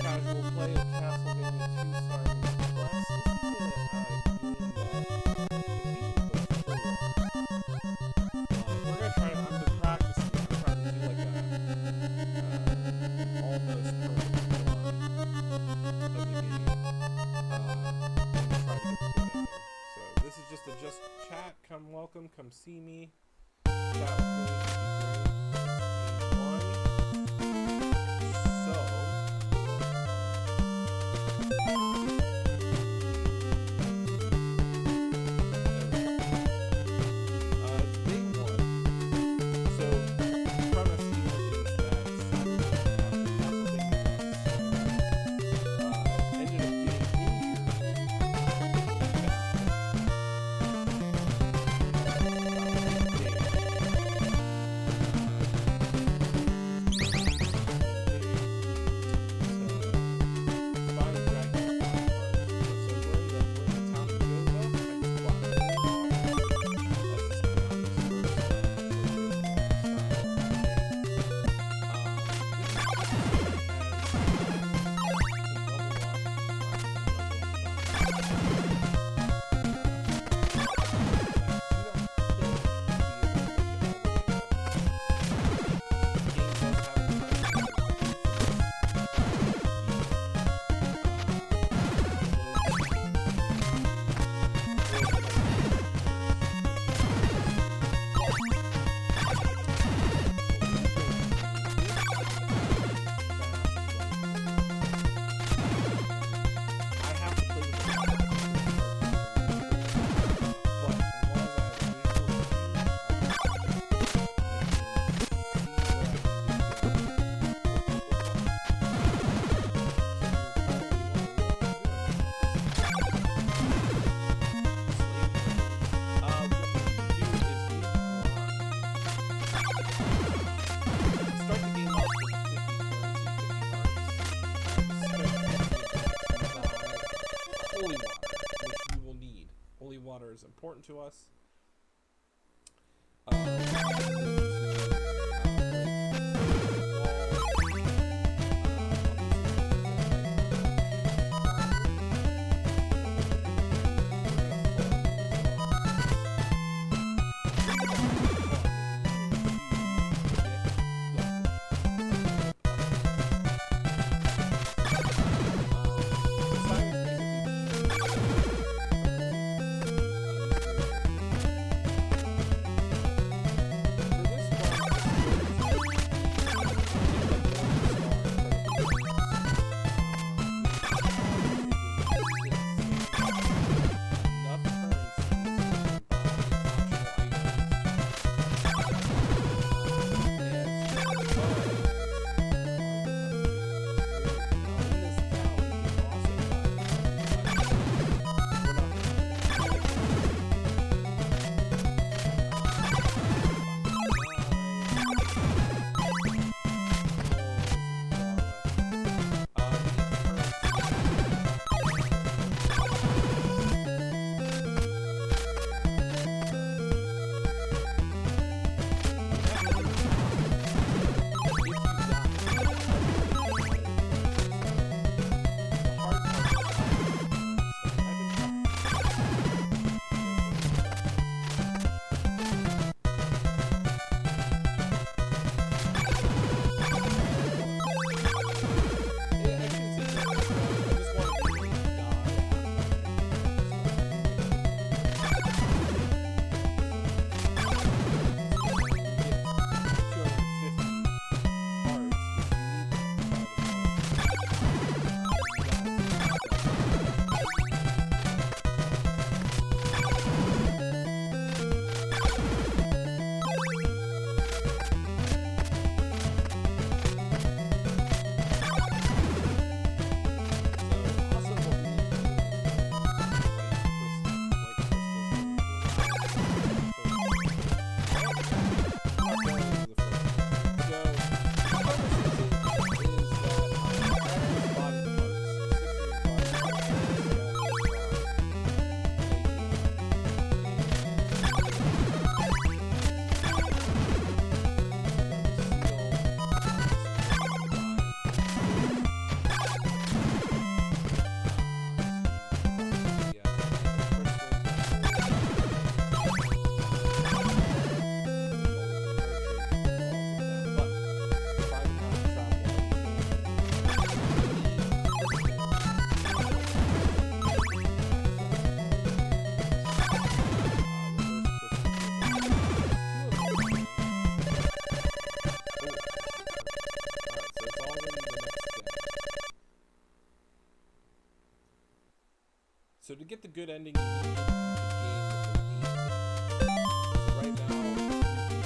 Casual play of Castlevania 2 Simon's Quest. We're gonna try to. I've been practicing. I'm trying to do like a almost perfect run of the game. And try to get the good ending. So this is just a chat. Come welcome. Come see me. Chat with me. Water is important to us. get the good ending, you need to beat the game within 8 days. So right now, you can beat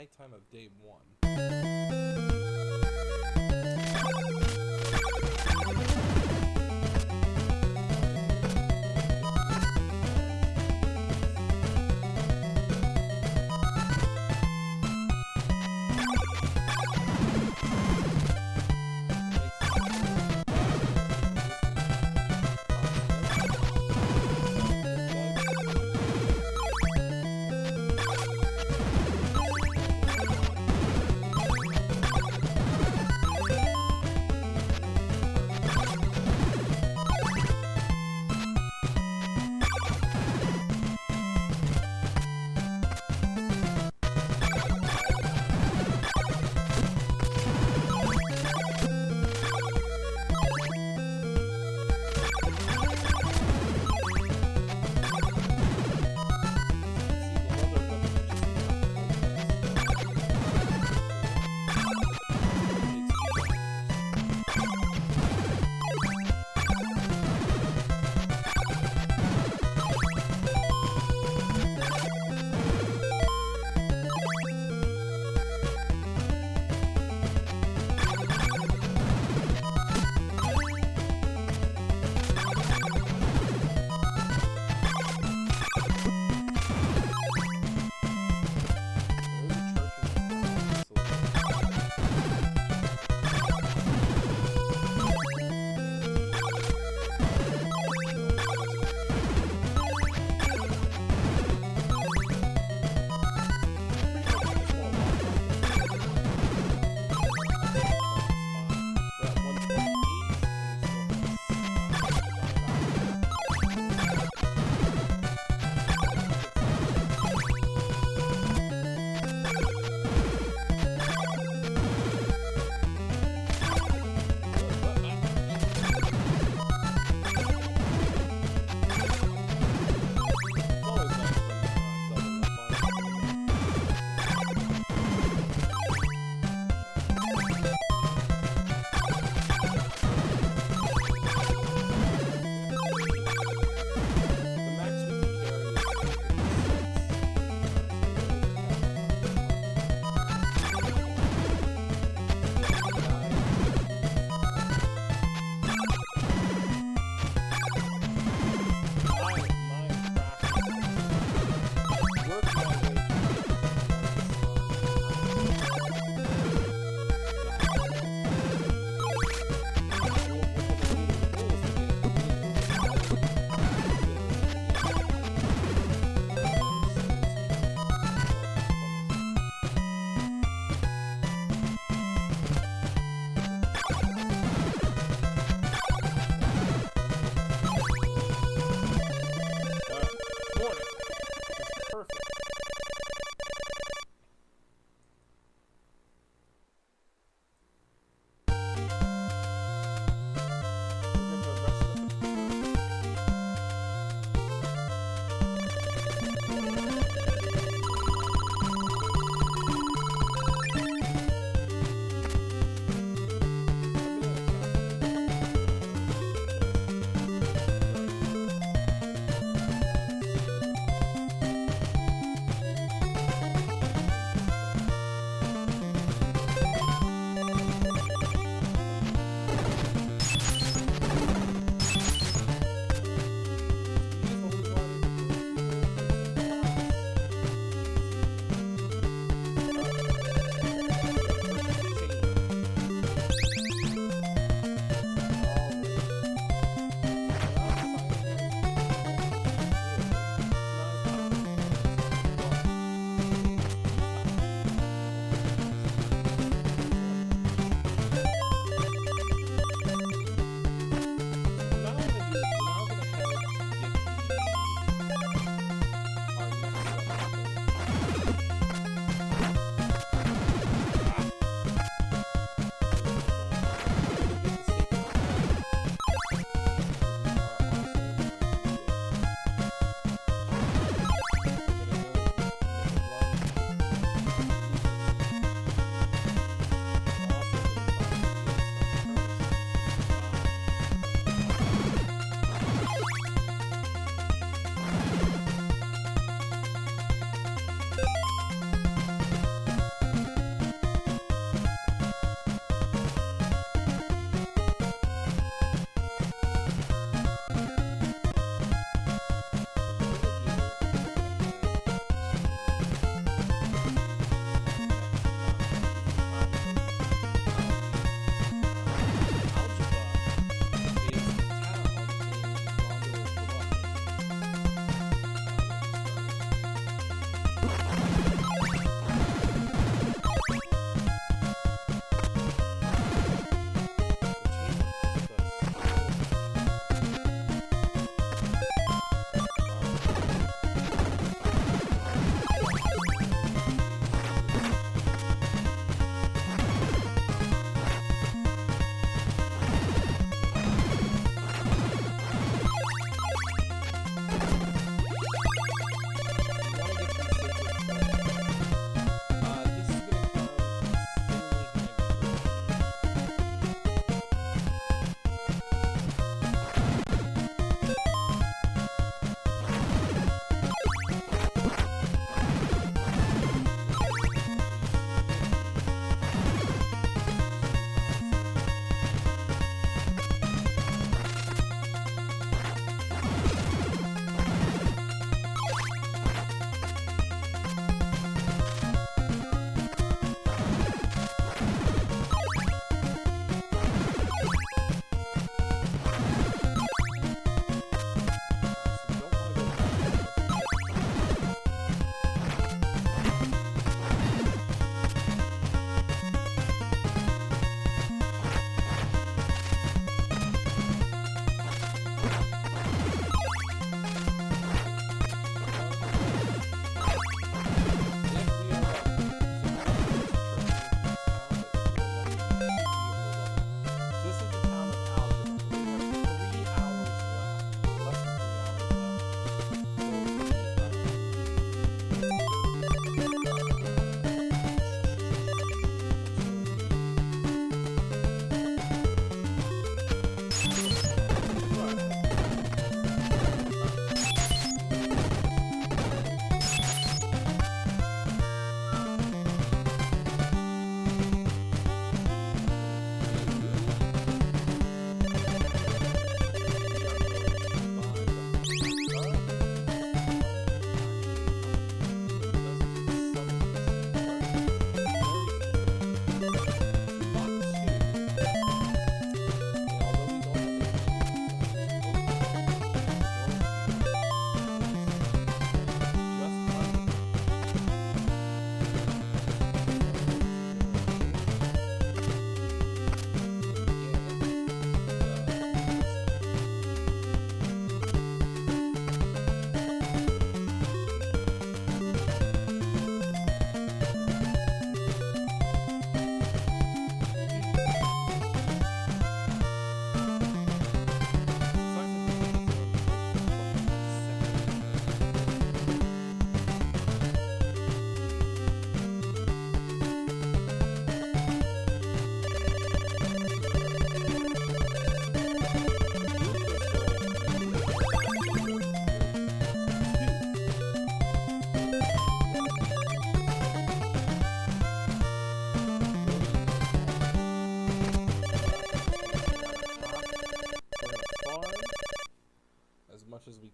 nighttime of day 1.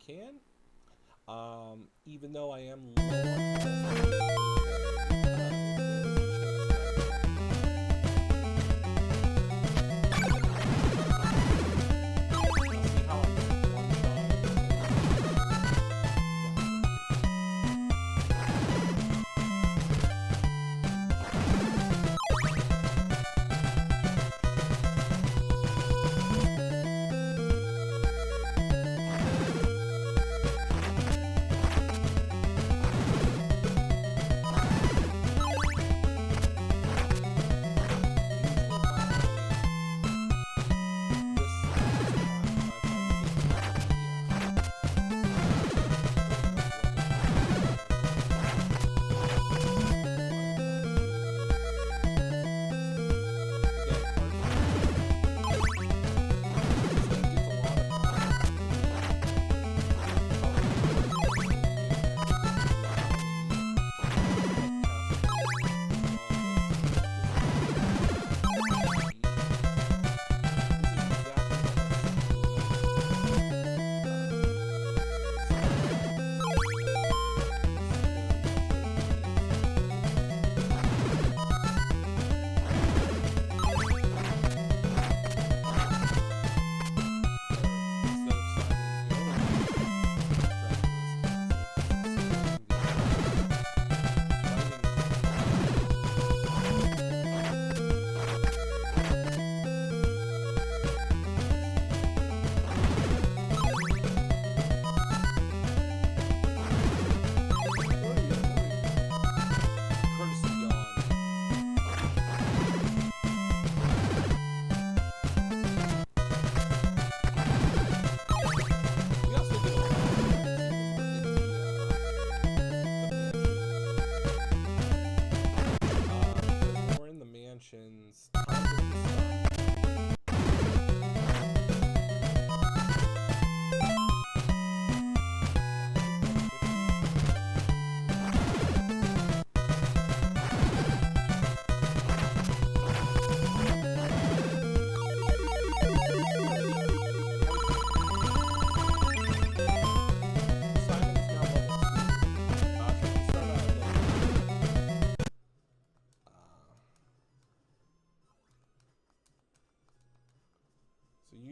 can. Even though I am low on health,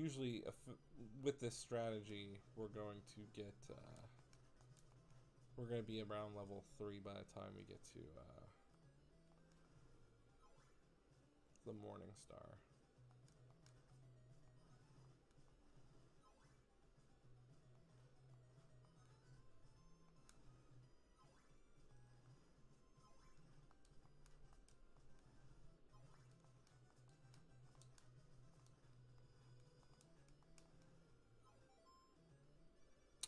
usually with this strategy, we're going to get we're going to be around level 3 by the time we get to the Morningstar.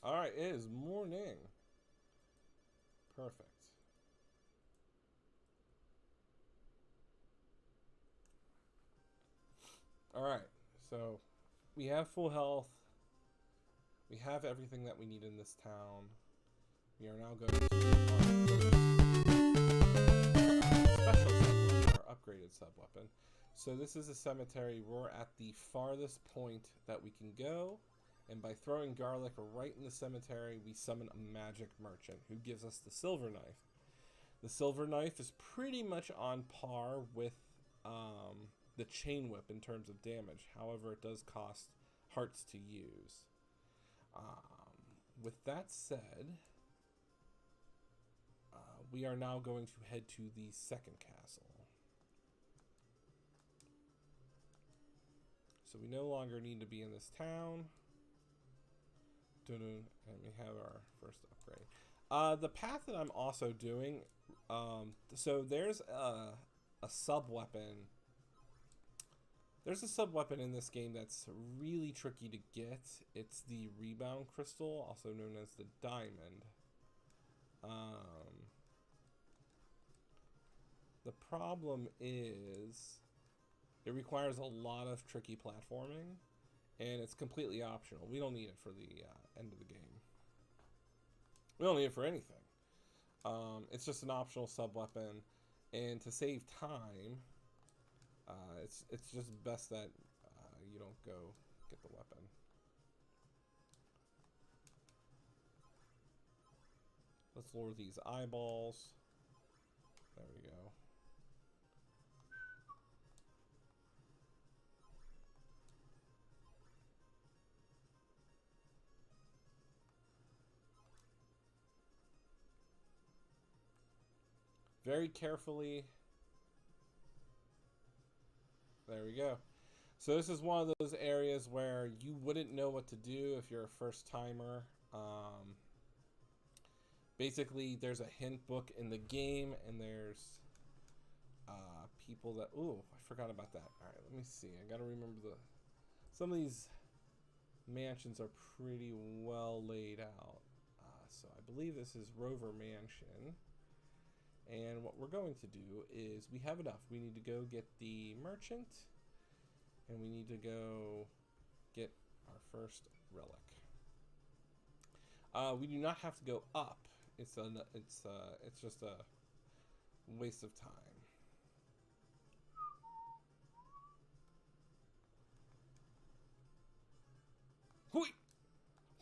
Alright, it is morning. Perfect. Alright, so we have full health. We have everything that we need in this town. We are now going to our special sub-weapon, our upgraded sub-weapon. So this is a cemetery. We're at the farthest point that we can go. And by throwing garlic right in the cemetery, we summon a magic merchant who gives us the silver knife. The silver knife is pretty much on par with the chain whip in terms of damage. However, it does cost hearts to use. With that said, we are now going to head to the second castle. So we no longer need to be in this town. And we have our first upgrade. The path that I'm also doing, so there's a sub-weapon. There's a sub-weapon in this game that's really tricky to get. It's the rebound crystal, also known as the diamond. The problem is it requires a lot of tricky platforming. And it's completely optional. We don't need it for the end of the game. We don't need it for anything. It's just an optional sub-weapon. And to save time, it's just best that you don't go get the weapon. Let's lure these eyeballs. There we go. Very carefully. There we go. So this is one of those areas where you wouldn't know what to do if you're a first timer. Basically, there's a hint book in the game, and there's people that... Ooh, I forgot about that. All right, let me see. I gotta remember the... Some of these mansions are pretty well laid out. So I believe this is Rover Mansion. And what we're going to do is we have enough. We need to go get the merchant, and we need to go get our first relic. We do not have to go up. It's just a waste of time. Hui!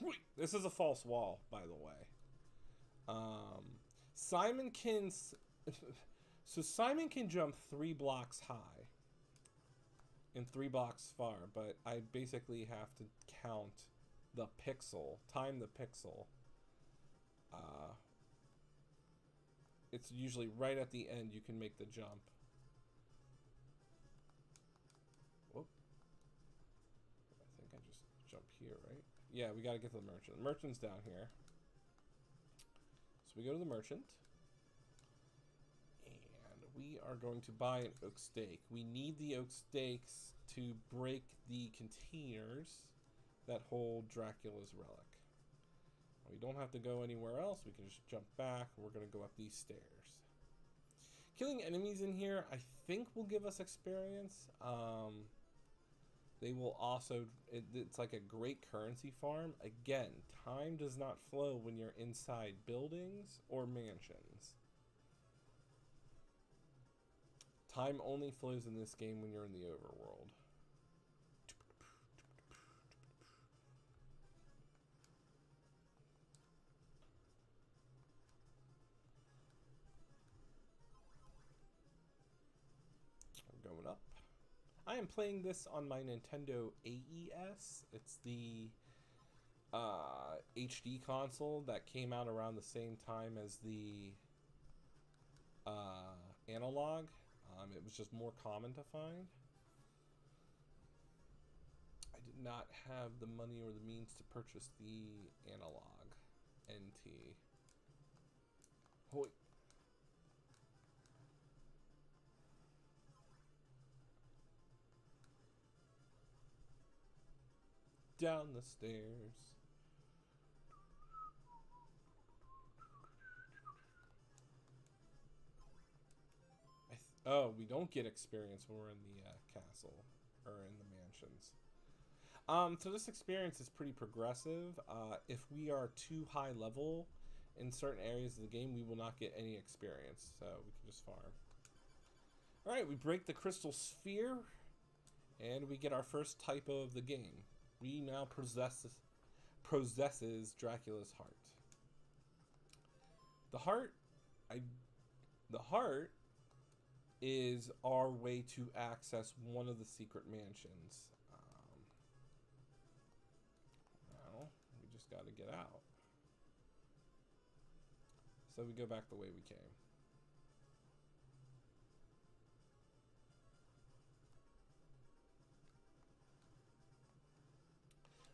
Hui! This is a false wall, by the way. Simon can... So Simon can jump 3 blocks high and 3 blocks far, but I basically have to count the pixel, time the pixel. It's usually right at the end you can make the jump. Whoop. I think I just jumped here, right? Yeah, we gotta get to the merchant. The merchant's down here. So we go to the merchant. And we are going to buy an oak stake. We need the oak stakes to break the containers that hold Dracula's relic. We don't have to go anywhere else. We can just jump back. We're going to go up these stairs. Killing enemies in here, I think, will give us experience. They will also... It's like a great currency farm. Again, time does not flow when you're inside buildings or mansions. Time only flows in this game when you're in the overworld. Going up. I am playing this on my Nintendo AES. It's the HD console that came out around the same time as the analog. It was just more common to find. I did not have the money or the means to purchase the analog NT. Hoi. Down the stairs. Oh, we don't get experience when we're in the castle or in the mansions. So this experience is pretty progressive. If we are too high level in certain areas of the game, we will not get any experience. So we can just farm. Alright, we break the crystal sphere, and we get our first type of the game. We now possesses Dracula's heart. The heart is our way to access one of the secret mansions. Now we just got to get out. So we go back the way we came.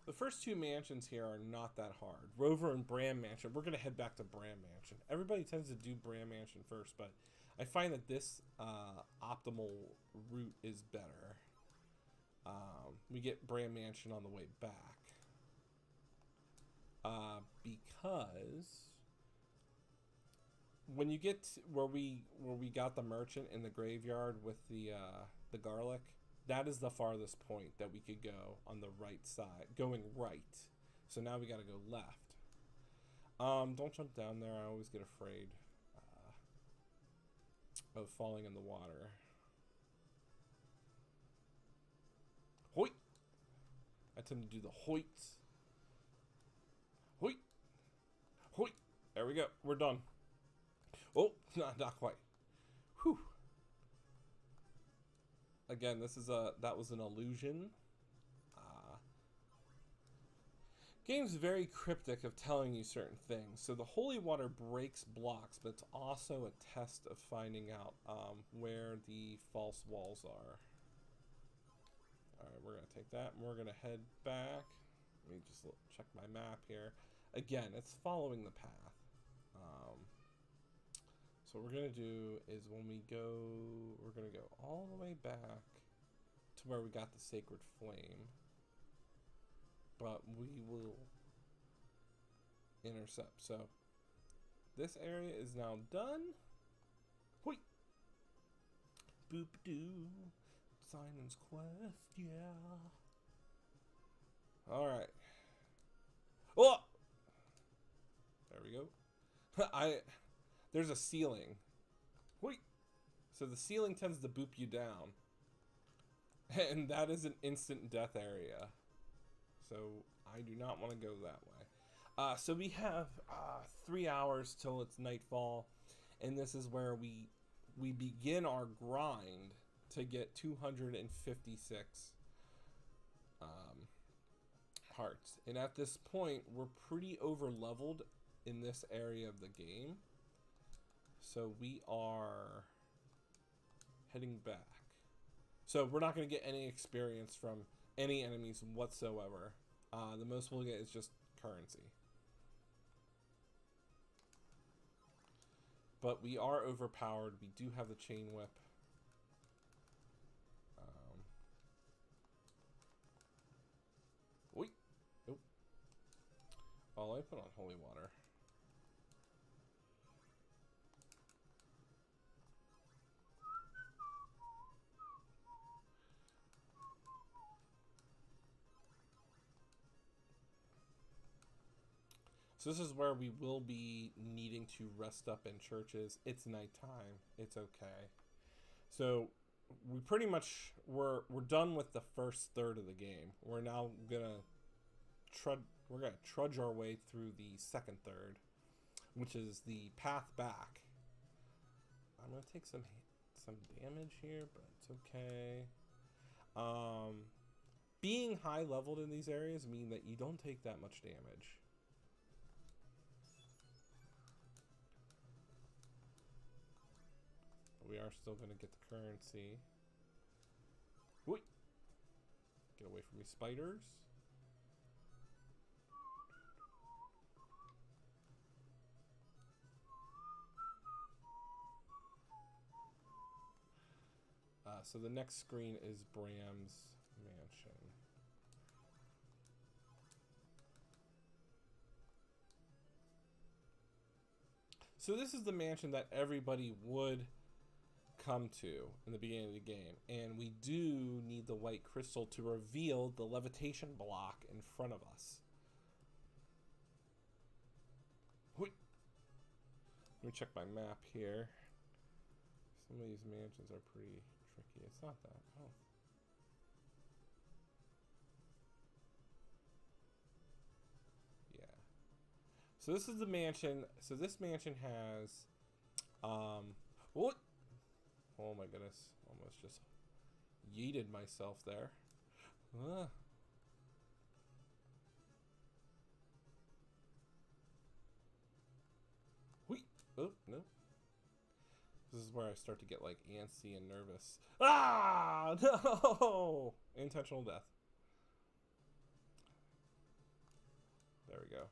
The first 2 mansions here are not that hard. Rover and Bram Mansion. We're going to head back to Bram Mansion. Everybody tends to do Bram Mansion first, but I find that this optimal route is better. We get Bram Mansion on the way back. Because when you get where we got the merchant in the graveyard with the garlic, that is the farthest point that we could go on the right side, going right. So now we got to go left. Don't jump down there. I always get afraid of falling in the water. Hoit! I tend to do the hoits. Hoit! Hoit! There we go. We're done. Oh, not quite. Whew. Again, that was an illusion. Game's very cryptic of telling you certain things. So the holy water breaks blocks, but it's also a test of finding out where the false walls are. Alright, we're going to take that and we're going to head back. Let me just check my map here. Again, it's following the path. So what we're going to do is when we go, we're going to go all the way back to where we got the sacred flame. But we will intercept. So this area is now done. Hoi! Boop doo. Simon's Quest, yeah. Alright. Oh! There we go. There's a ceiling. Hoi! So the ceiling tends to boop you down. And that is an instant death area. So I do not want to go that way. So we have 3 hours till it's nightfall, and this is where we begin our grind to get 256 hearts. And at this point, we're pretty over leveled in this area of the game. So we are heading back. So we're not going to get any experience from any enemies whatsoever. The most we'll get is just currency. But we are overpowered. We do have the chain whip. Wait. Oh. Oh, I put on holy water. So this is where we will be needing to rest up in churches. It's nighttime. It's okay. So we pretty much we're done with the first third of the game. We're now gonna trudge our way through the second third, which is the path back. I'm gonna take some damage here, but it's okay. Being high leveled in these areas mean that you don't take that much damage. We are still going to get the currency. Whee! Get away from me, spiders. So the next screen is Bram's mansion. So this is the mansion that everybody would come to in the beginning of the game, and we do need the white crystal to reveal the levitation block in front of us. Let me check my map here. Some of these mansions are pretty tricky. It's not that. Oh. Yeah. So this is the mansion. So this mansion has what? Oh my goodness, almost just yeeted myself there. Whee! Oh, no. This is where I start to get like antsy and nervous. Ah! No! Intentional death. There we go.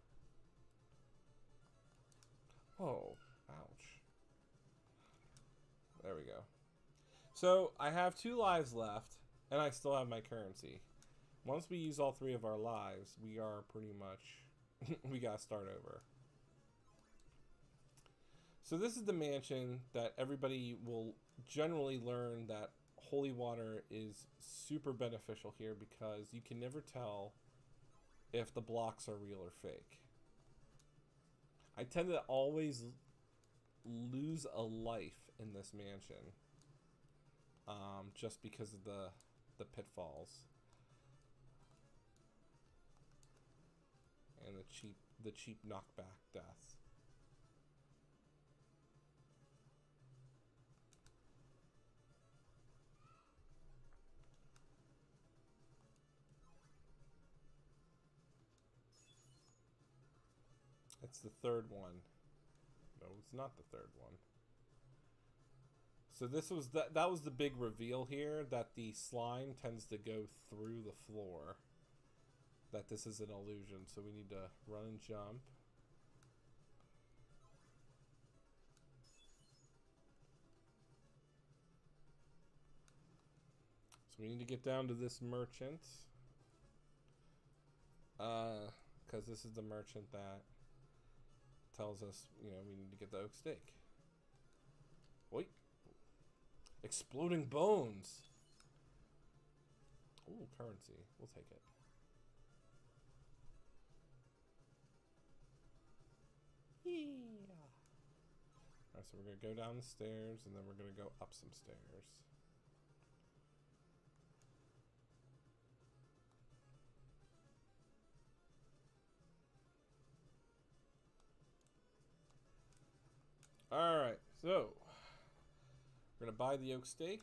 Oh, ouch. There we go. So I have 2 lives left, and I still have my currency. Once we use all 3 of our lives, we are pretty much, we gotta start over. So this is the mansion that everybody will generally learn that holy water is super beneficial here because you can never tell if the blocks are real or fake. I tend to always lose a life in this mansion, just because of the pitfalls and the cheap knockback deaths. It's the third one. No, it's not the third one. So this was that was the big reveal here, that the slime tends to go through the floor. That this is an illusion, so we need to run and jump. So we need to get down to this merchant. Because this is the merchant that tells us, you know, we need to get the oak steak. Wait. Exploding bones. Ooh, currency. We'll take it. Yeah. Alright, so we're going to go down the stairs, and then we're going to go up some stairs. Alright, so we're going to buy the oak steak.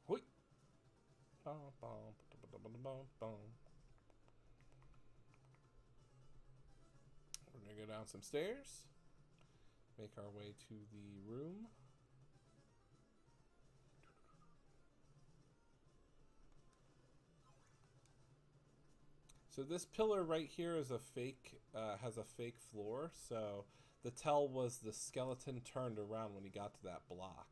Hoi. We're going to go down some stairs. Make our way to the room. So this pillar right here is a fake, has a fake floor. So the tell was the skeleton turned around when he got to that block.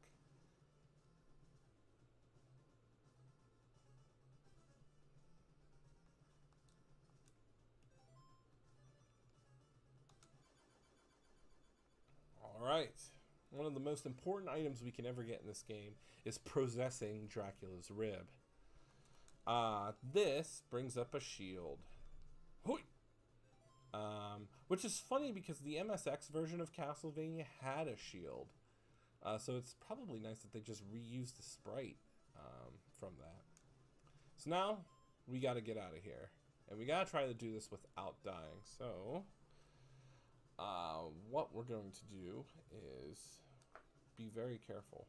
All right. One of the most important items we can ever get in this game is possessing Dracula's rib. This brings up a shield. Hoi! Which is funny because the MSX version of Castlevania had a shield. So it's probably nice that they just reused the sprite from that. So now we got to get out of here. And we got to try to do this without dying. So what we're going to do is be very careful.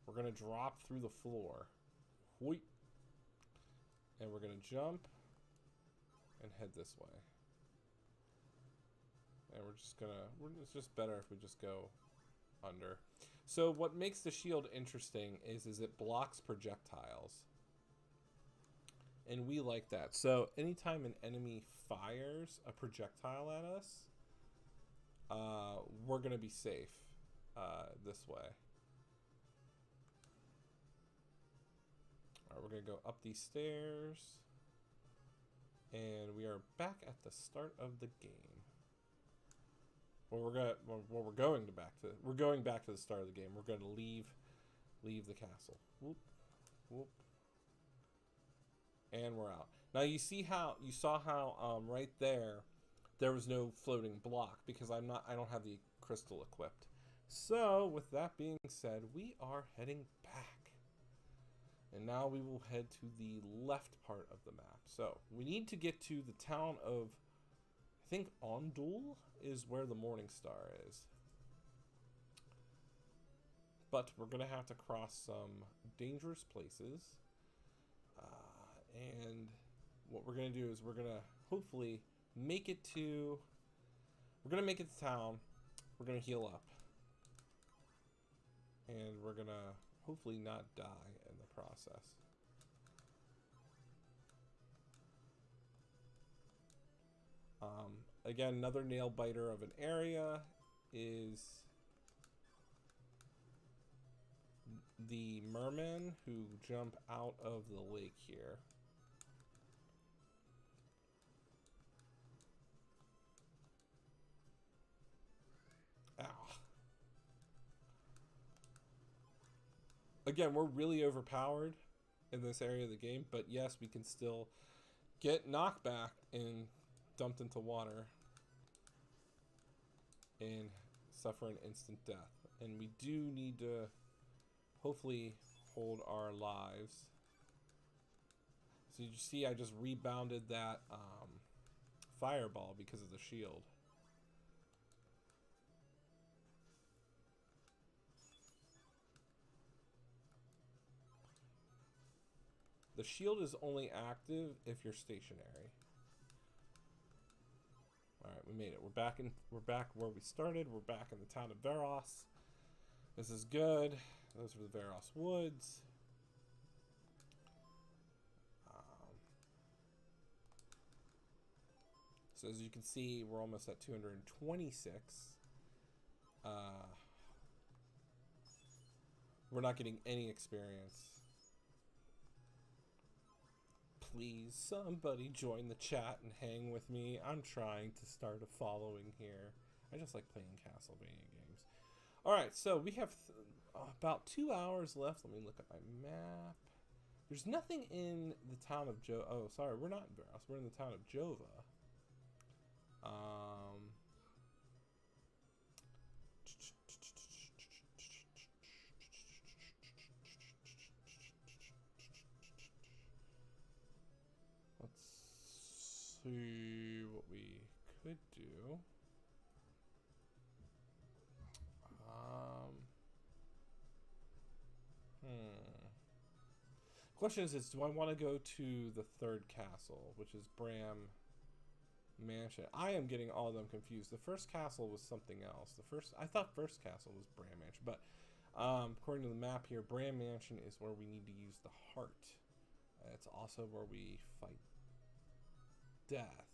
We're going to drop through the floor. Hoi! And we're going to jump and head this way. And we're just gonna, it's just better if we just go under. So what makes the shield interesting is it blocks projectiles. And we like that. So anytime an enemy fires a projectile at us, we're gonna be safe this way. Alright, we're gonna go up these stairs. And we are back at the start of the game. Well, we're going back to the start of the game. We're going to leave the castle. Whoop, whoop, and we're out. Now you saw how right there was no floating block because I don't have the crystal equipped. So with that being said, we are heading back, and now we will head to the left part of the map. So we need to get to the town of, I think Ondul is where the Morningstar is. But we're going to have to cross some dangerous places. And what we're going to do is we're going to hopefully make it to... We're going to make it to town. We're going to heal up. And we're going to hopefully not die in the process. Again, another nail biter of an area is the mermen who jump out of the lake here. Ow. Again, we're really overpowered in this area of the game, but yes, we can still get knocked back and dumped into water and suffer an instant death. And we do need to hopefully hold our lives. So you see I just rebounded that fireball because of the shield. The shield is only active if you're stationary. All right, we made it. We're back where we started. We're back in the town of Veros. This is good. Those are the Veros Woods. So as you can see, we're almost at 226. We're not getting any experience. Please, somebody join the chat and hang with me. I'm trying to start a following here. I just like playing Castlevania games. Alright, so we have about 2 hours left. Let me look at my map. There's nothing in the town of Oh, sorry, we're not in Veros. We're in the town of Jova. Let's see what we could do. Question is, do I want to go to the third castle, which is Bram Mansion? I am getting all of them confused. The first castle was something else. I thought first castle was Bram Mansion, but according to the map here, Bram Mansion is where we need to use the heart. It's also where we fight death.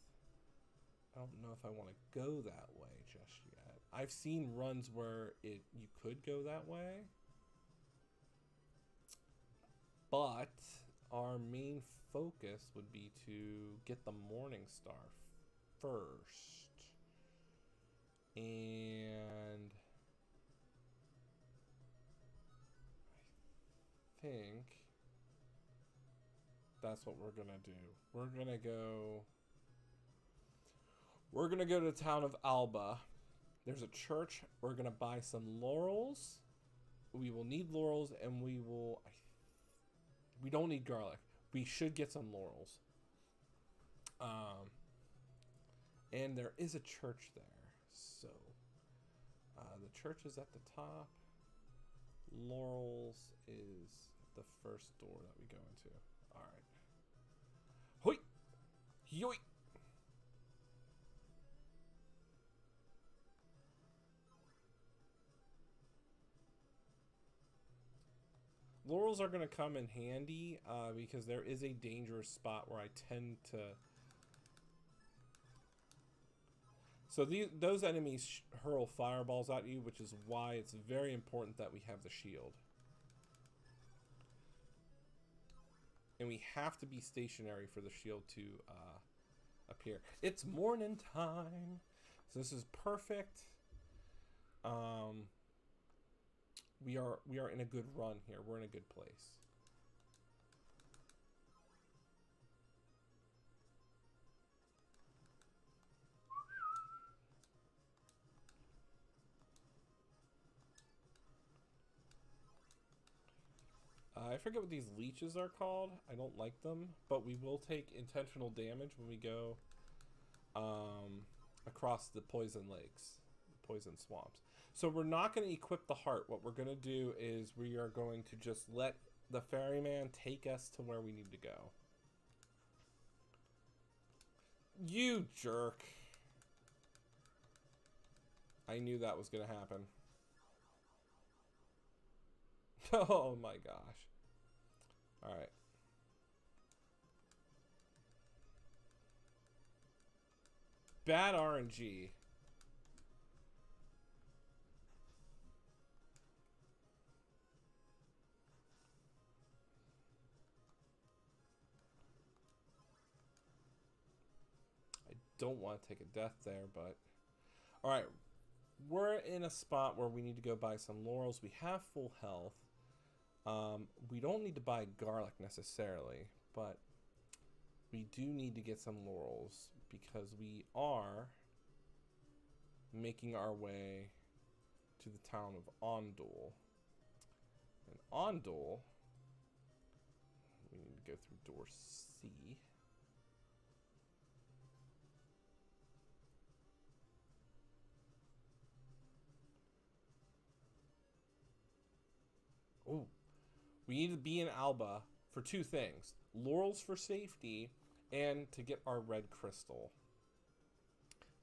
I don't know if I want to go that way just yet. I've seen runs where you could go that way, but our main focus would be to get the Morningstar first. And I think that's what we're gonna do. We're gonna go to the town of Alba. There's a church. We're gonna buy some laurels. We will need laurels, and we don't need garlic. We should get some laurels. And there is a church there. So the church is at the top. Laurels is the first door that we go into. All right. Hoi! Yoi! Laurels are going to come in handy because there is a dangerous spot where I tend to... So those enemies hurl fireballs at you, which is why it's very important that we have the shield. And we have to be stationary for the shield to appear. It's morning time. So this is perfect. We are in a good run here. We're in a good place. I forget what these leeches are called. I don't like them, but we will take intentional damage when we go across the poison lakes, poison swamps. So we're not going to equip the heart. What we're going to do is we are going to just let the ferryman take us to where we need to go. You jerk. I knew that was going to happen. Oh my gosh. All right. Bad RNG. I don't want to take a death there, but... All right. We're in a spot where we need to go buy some laurels. We have full health. We don't need to buy garlic necessarily, but we do need to get some laurels because we are making our way to the town of Ondul. And Ondul, we need to go through door C. Oh. We need to be in Alba for two things. Laurels for safety and to get our red crystal.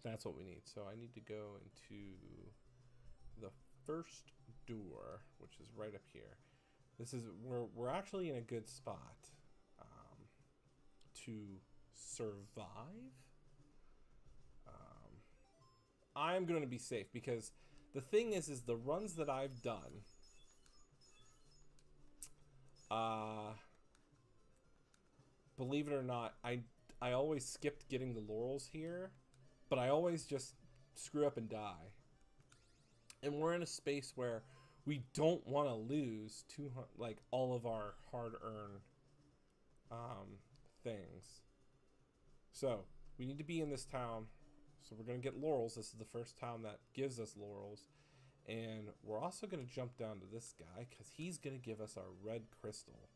That's what we need. So I need to go into the first door, which is right up here. This is we're actually in a good spot to survive. I'm going to be safe because the thing is the runs that I've done, believe it or not, I always skipped getting the laurels here, but I always just screw up and die. And we're in a space where we don't want to lose like all of our hard-earned things. So we need to be in this town. So we're going to get laurels. This is the first town that gives us laurels. And we're also going to jump down to this guy because he's going to give us our red crystal.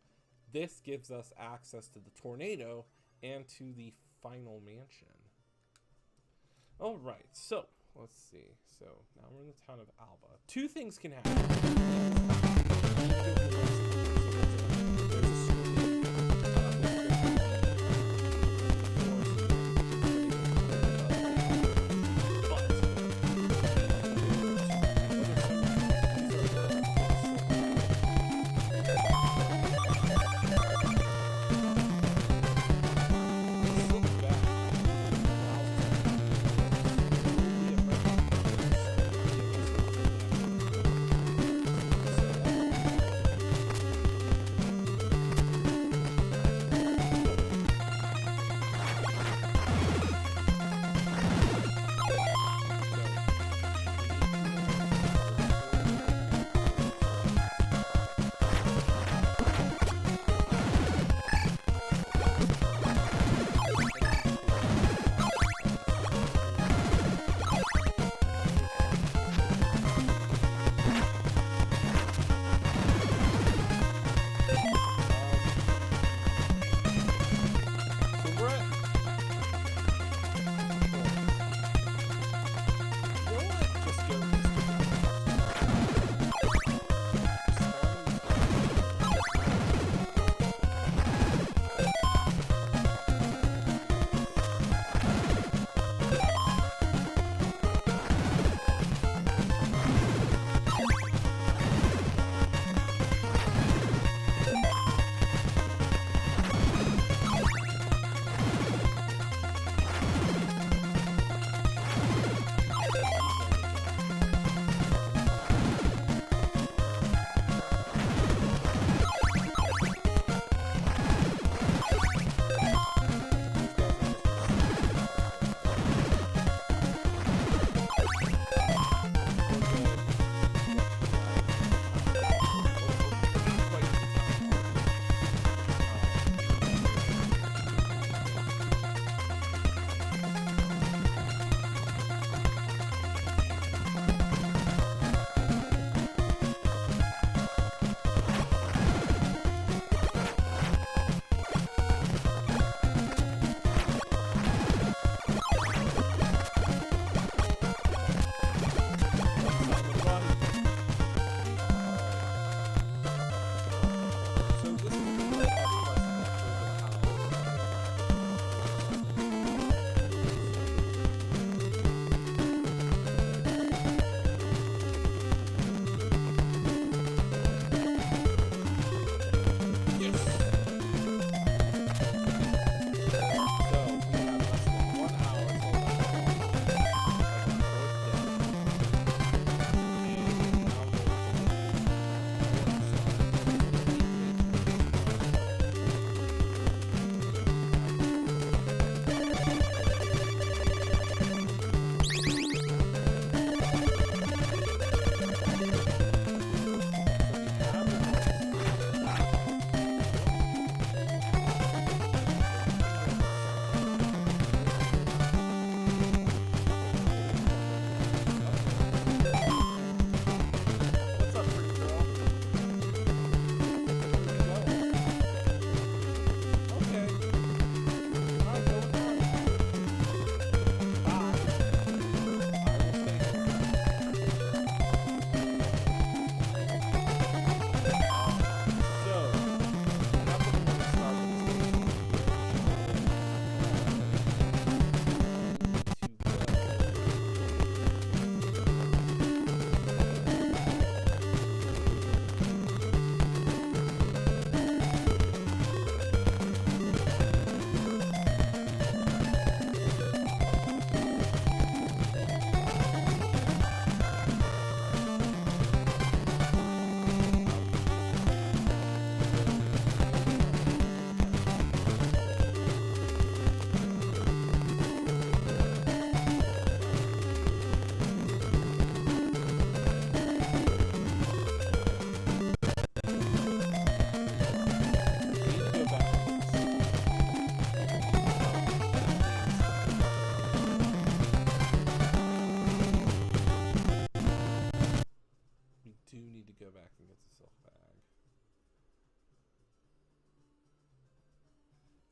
This gives us access to the tornado and to the final mansion. All right, so let's see. So now we're in the town of Alba. Two things can happen.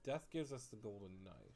Death gives us the golden knife.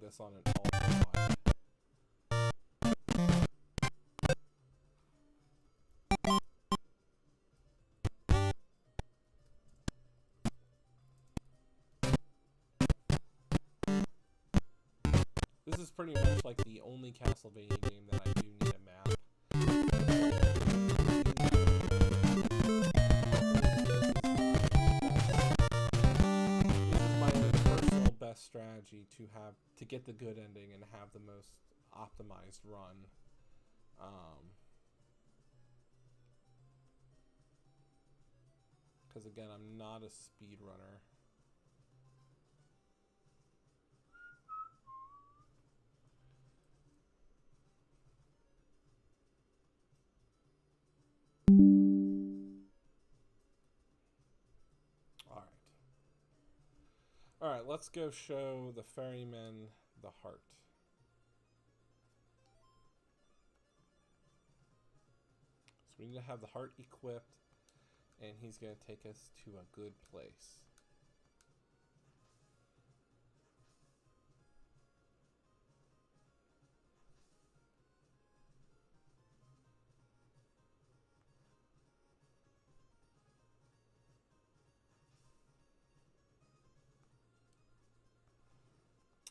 this on an ultra wide. This is pretty much like the only Castlevania game that I do need a map. This is my personal best strategy to get the good ending and have the most optimized run. Because again, I'm not a speedrunner. Alright, let's go show the ferryman the heart. So we need to have the heart equipped, and he's going to take us to a good place.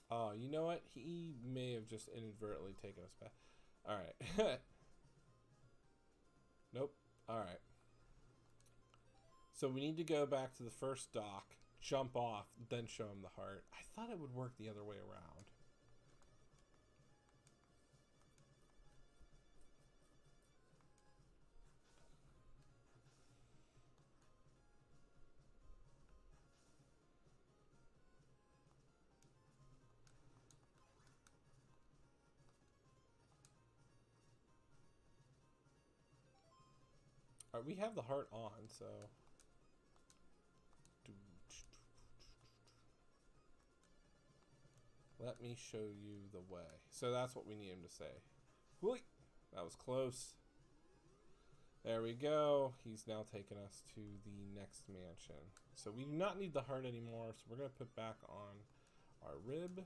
Oh, you know what? He may have just inadvertently taken us back. Alright. Nope. Alright. So we need to go back to the first dock, jump off, then show him the heart. I thought it would work the other way around. Alright, we have the heart on, so... Let me show you the way. So that's what we need him to say. Whooey! That was close. There we go. He's now taken us to the next mansion. So we do not need the heart anymore, so we're going to put back on our rib.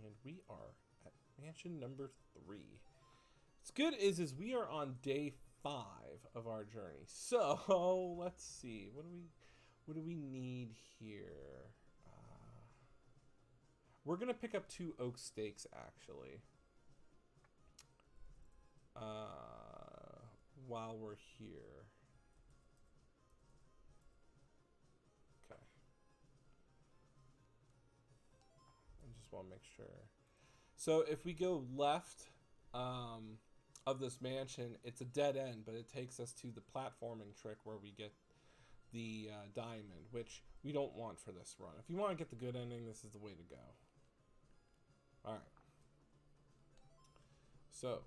And we are at mansion number 3. What's good is we are on day 5 of our journey. So let's see. What do we need here? We're gonna pick up 2 oak steaks actually. While we're here. Okay. I just want to make sure. So if we go left of this mansion, it's a dead end, but it takes us to the platforming trick where we get the diamond, which we don't want for this run. If you want to get the good ending, this is the way to go. Alright. So,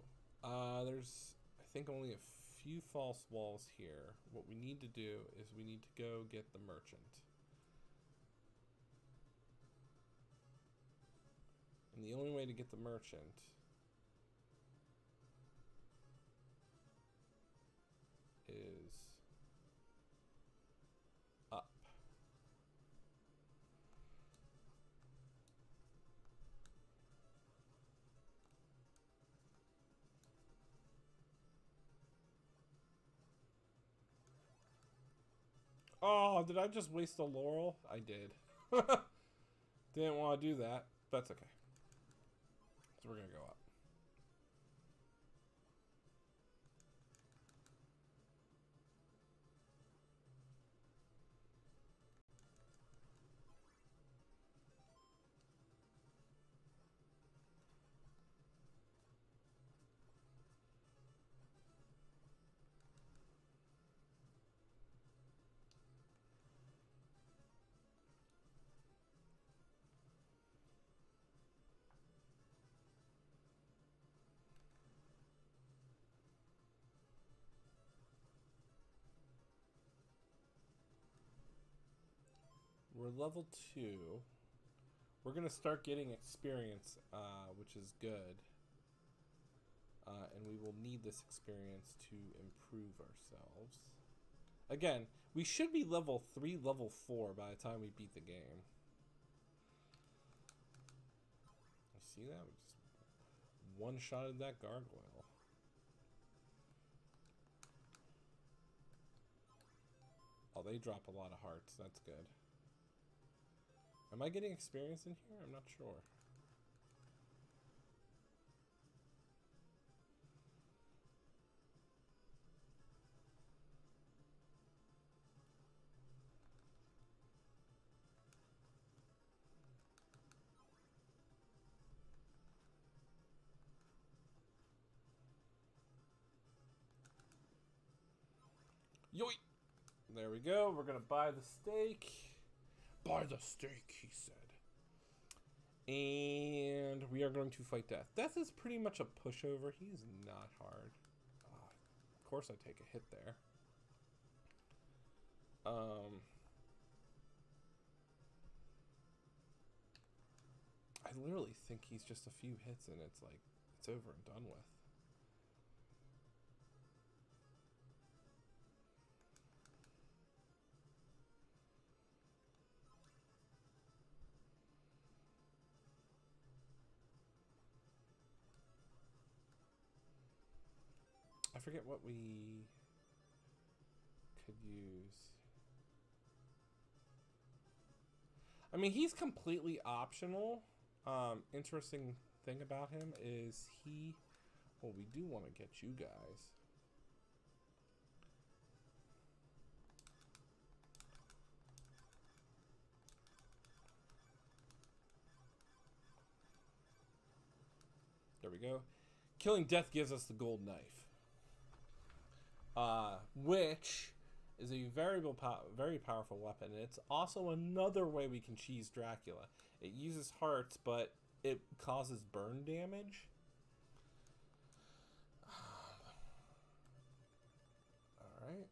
there's, I think, only a few false walls here. What we need to do is we need to go get the merchant. And the only way to get the merchant is up. Oh, did I just waste a laurel? I did. Didn't want to do that. That's okay. So we're going to go up. We're level 2. We're going to start getting experience, which is good. And we will need this experience to improve ourselves. Again, we should be level 3, level 4 by the time we beat the game. see that? We just one-shotted that gargoyle. Oh, they drop a lot of hearts. That's good. Am I getting experience in here? I'm not sure. Yoink! There we go. We're going to buy the steak. Buy the steak, he said. And we are going to fight Death. Death is pretty much a pushover. He is not hard. Of course I take a hit there. I literally think he's just a few hits and it's like, it's over and done with. I forget what we could use. I mean, he's completely optional. Interesting thing about him is he... Well, we do want to get you guys. There we go. Killing Death gives us the gold knife. Which is a very powerful weapon. And it's also another way we can cheese Dracula. It uses hearts, but it causes burn damage. Alright.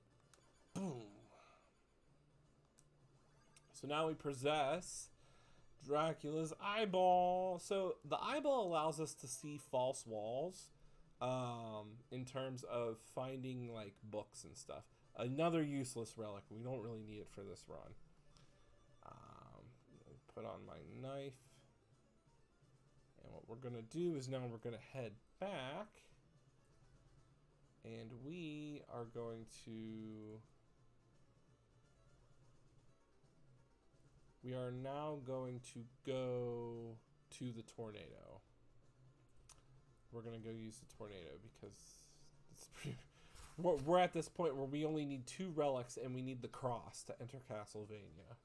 Boom. So now we possess Dracula's eyeball. So the eyeball allows us to see false walls. In terms of finding like books and stuff. Another useless relic. We don't really need it for this run. Put on my knife. And what we're going to do is now we're going to head back. And we are going to... We are now going to go to the tornado. We're going to go use the tornado because it's pretty... We're at this point where we only need 2 relics and we need the cross to enter Castlevania.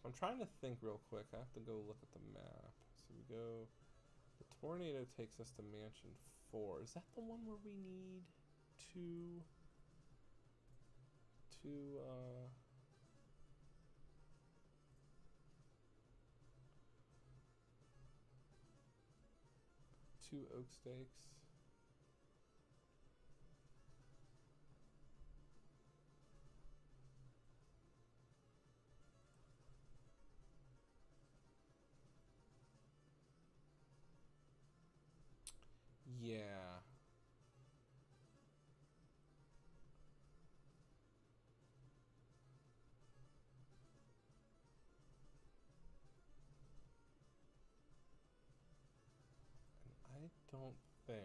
I'm trying to think real quick. I have to go look at the map. So we go... The tornado takes us to Mansion 4. Is that the one where we need two oak stakes? Yeah. And I don't think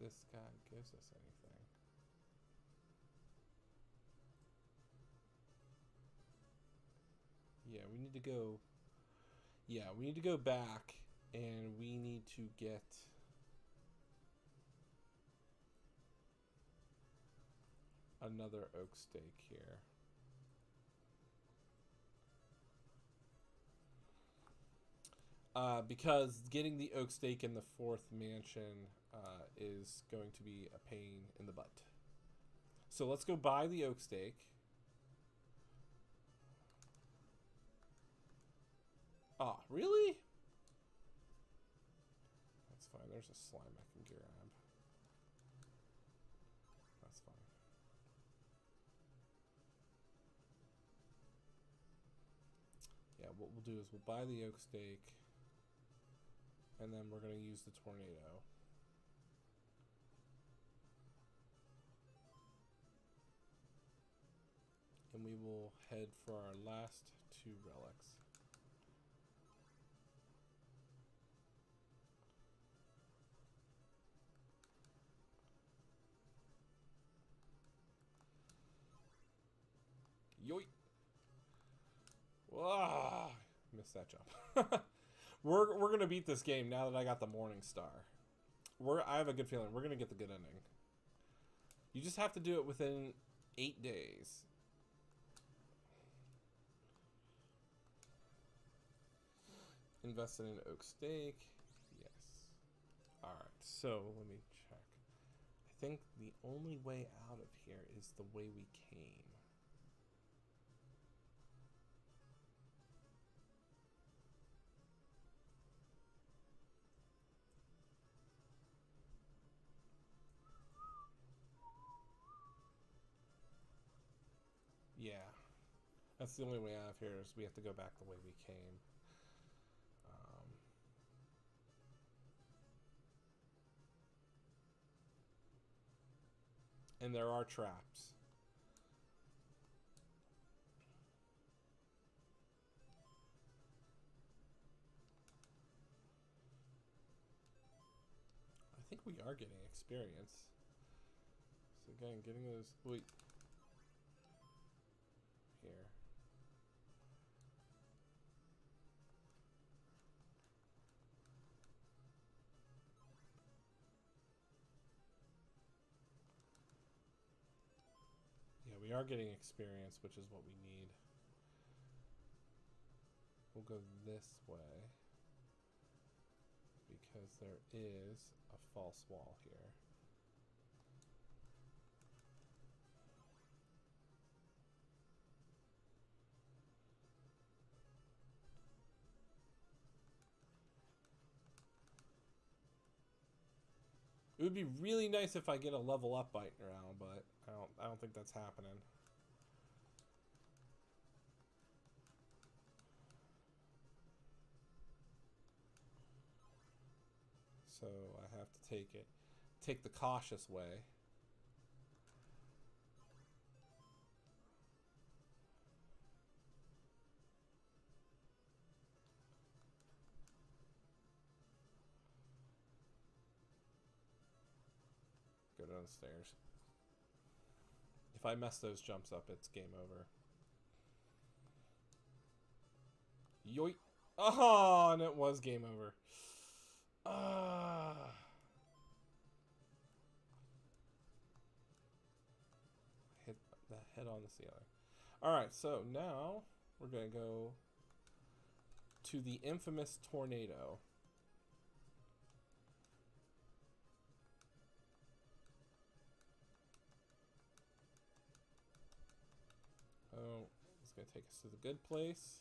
this guy gives us anything. Yeah, we need to go... Yeah, we need to go back, and we need to get... another oak stake here. Because getting the oak stake in the 4th mansion is going to be a pain in the butt. So let's go buy the oak stake. Ah, really? That's fine. There's a slime I can grab. That's fine. Yeah, what we'll do is we'll buy the oak stake. And then we're going to use the tornado. and we will head for our last 2 relics. Yoink! Whoa! Missed that jump. We're gonna beat this game now that I got the Morningstar. I have a good feeling we're gonna get the good ending. You just have to do it within 8 days. Invested in Oak Stake. Yes. Alright, so let me check. I think the only way out of here is the way we came. Yeah. That's the only way out of here is we have to go back the way we came. And there are traps. I think we are getting experience. So again, getting those... Wait. Here. Yeah, we are getting experience, which is what we need. We'll go this way because there is a false wall here. It would be really nice if I get a level up bite around, but I don't think that's happening. So I have to take the cautious way. Go downstairs. If I mess those jumps up, it's game over. Yoink! Oh, and it was game over. Hit the head on the ceiling. Alright, so now we're going to go to the infamous tornado. Oh, it's going to take us to the good place.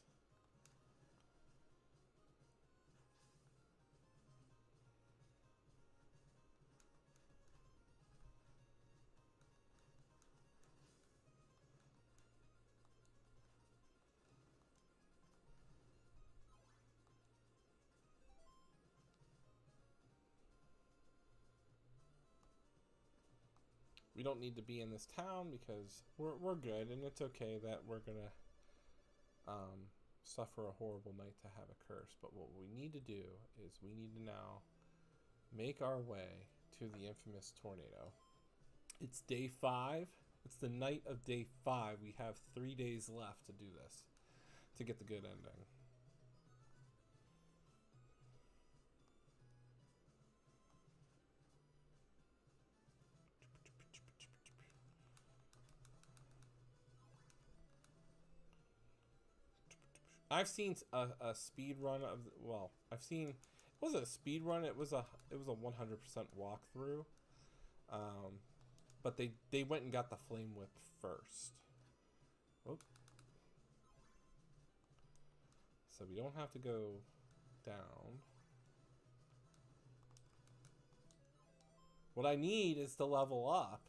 We don't need to be in this town because we're good, and it's okay that we're gonna suffer a horrible night to have a curse. But what we need to do is we need to now make our way to the infamous tornado. It's day 5. It's the night of day 5. We have 3 days left to do this, to get the good ending. I've seen a speed run of, well, I've seen, it wasn't a speed run, it was a 100% walkthrough. But they went and got the flame whip first. Oh. So we don't have to go down. What I need is to level up.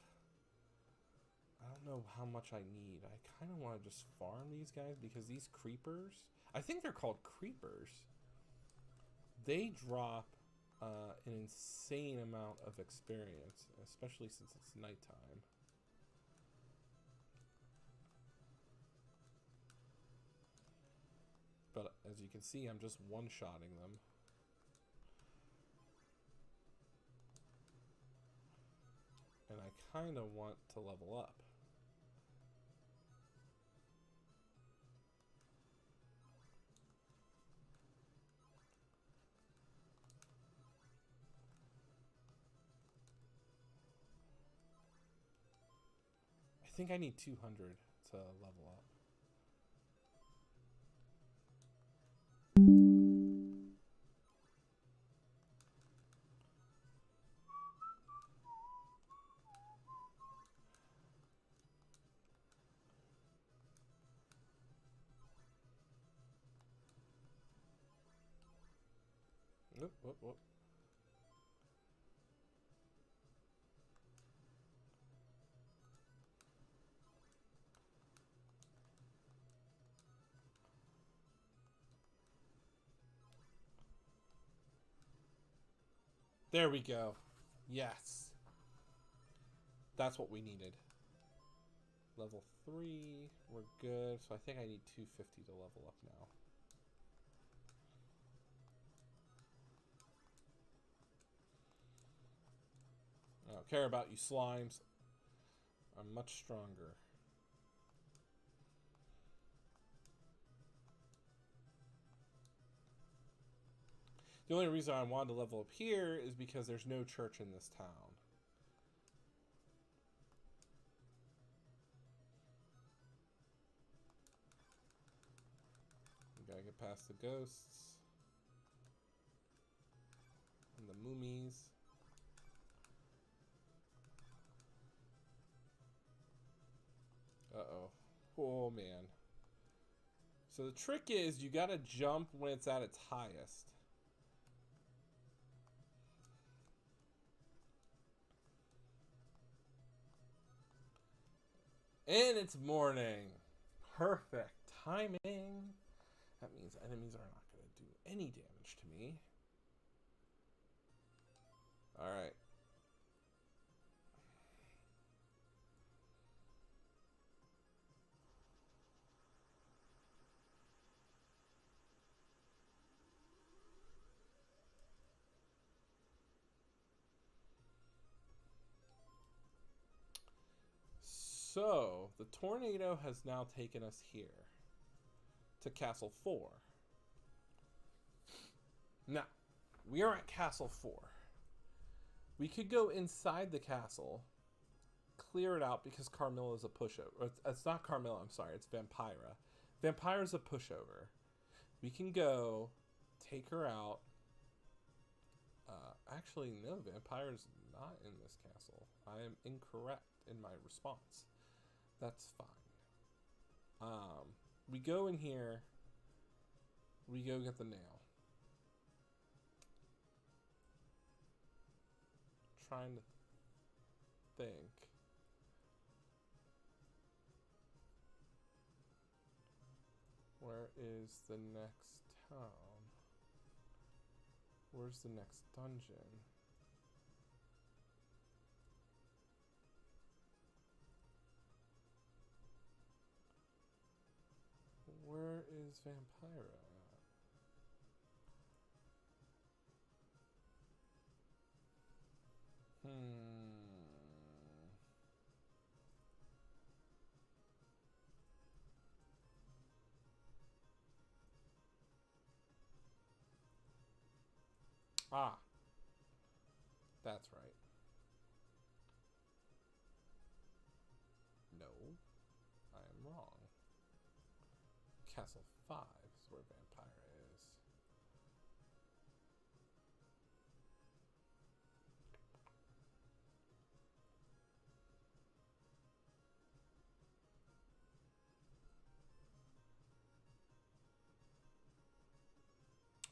I don't know how much I need. I kind of want to just farm these guys because these creepers, I think they're called creepers. They drop an insane amount of experience, especially since it's nighttime. As you can see, I'm just one-shotting them. And I kind of want to level up. I think I need 200 to level up. Whoop, whoop, whoop. There we go. Yes. That's what we needed. Level 3. We're good. So I think I need 250 to level up now. I don't care about you slimes. I'm much stronger. The only reason I wanted to level up here is because there's no church in this town. We gotta get past the ghosts. And the mummies. Uh-oh. Oh, man. So the trick is you gotta jump when it's at its highest. And it's morning. Perfect timing. That means enemies are not going to do any damage to me. Alright. So, the tornado has now taken us here. To Castle 4. Now, we are at Castle 4. We could go inside the castle, clear it out because Carmilla's a pushover. It's not Carmilla, I'm sorry, it's Vampira. Vampira's a pushover. We can go take her out. Actually, no, Vampira's not in this castle. I am incorrect in my response. That's fine. We go in here. We go get the nail. Trying to think. Where is the next town? Where's the next dungeon? Where is Vampira at? Ah, that's right. No, I am wrong. Castle 5 is where Vampira is.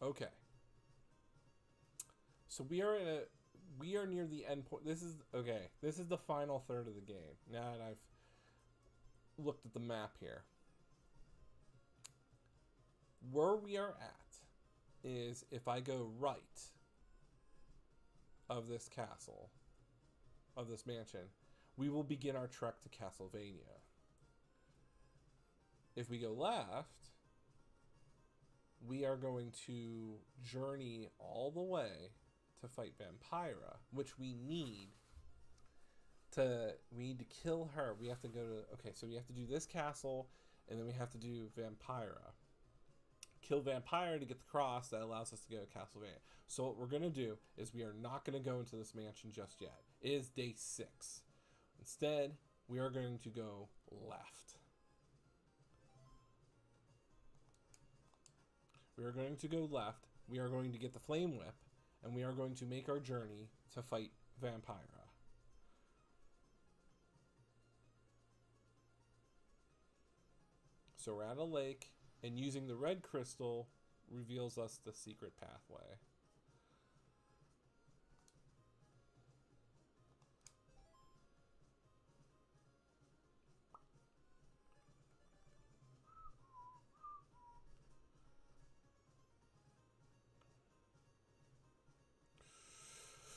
Okay. So we are near the end point. This is okay. This is the final third of the game. Now that I've looked at the map here. Where we are at is if I go right of this castle, of this mansion, we will begin our trek to Castlevania. If we go left, we are going to journey all the way to fight Vampira, which we need to kill her. We have to go to, okay, so we have to do this castle, and then we have to do Vampira. Kill Vampire to get the cross that allows us to go to Castlevania. So what we're going to do is we are not going to go into this mansion just yet. It is day 6. Instead, we are going to go left. We are going to go left. We are going to get the Flame Whip, and we are going to make our journey to fight Vampira. So we're at a lake, and using the red crystal reveals us the secret pathway.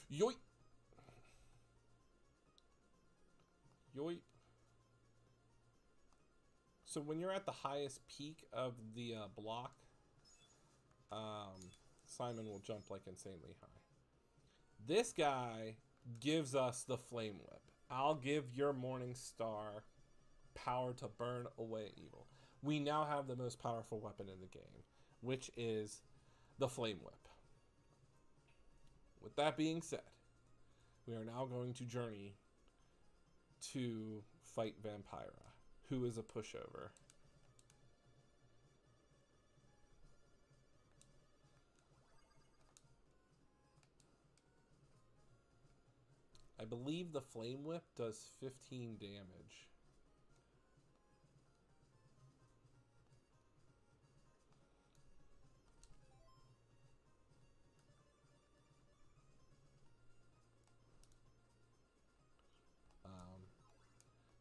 Yoip! Yoip. So when you're at the highest peak of the block, Simon will jump like insanely high. This guy gives us the Flame Whip. I'll give your Morningstar power to burn away evil. We now have the most powerful weapon in the game, which is the Flame Whip. With that being said, we are now going to journey to fight Vampira, who is a pushover. I believe the Flame Whip does 15 damage.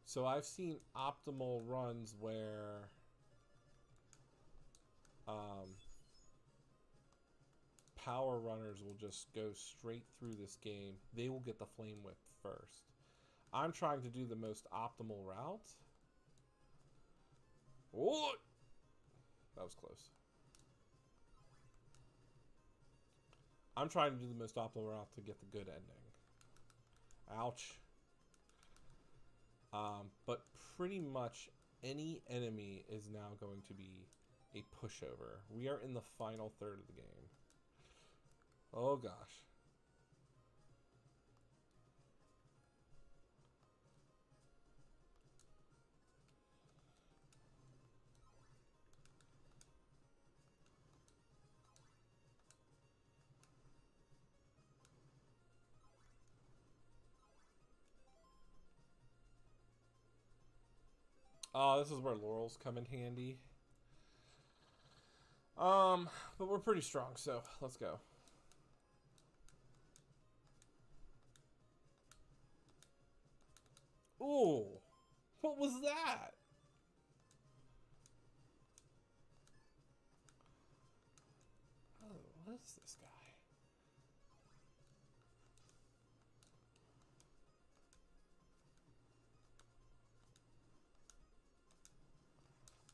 So I've seen optimal runs where power runners will just go straight through this game. They will get the Flame Whip first. I'm trying to do the most optimal route. Oh! That was close. I'm trying to do the most optimal route to get the good ending. Ouch. But pretty much any enemy is now going to be a pushover. We are in the final third of the game. Oh gosh. Oh, this is where laurels come in handy. But we're pretty strong, so let's go. Ooh, what was that? Oh, what is this guy?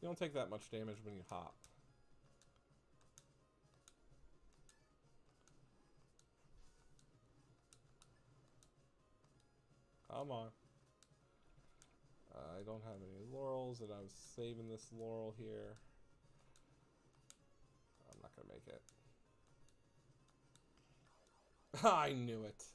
You don't take that much damage when you hop. Come on. I don't have any laurels, and I was saving this laurel here. I'm not gonna make it. I knew it.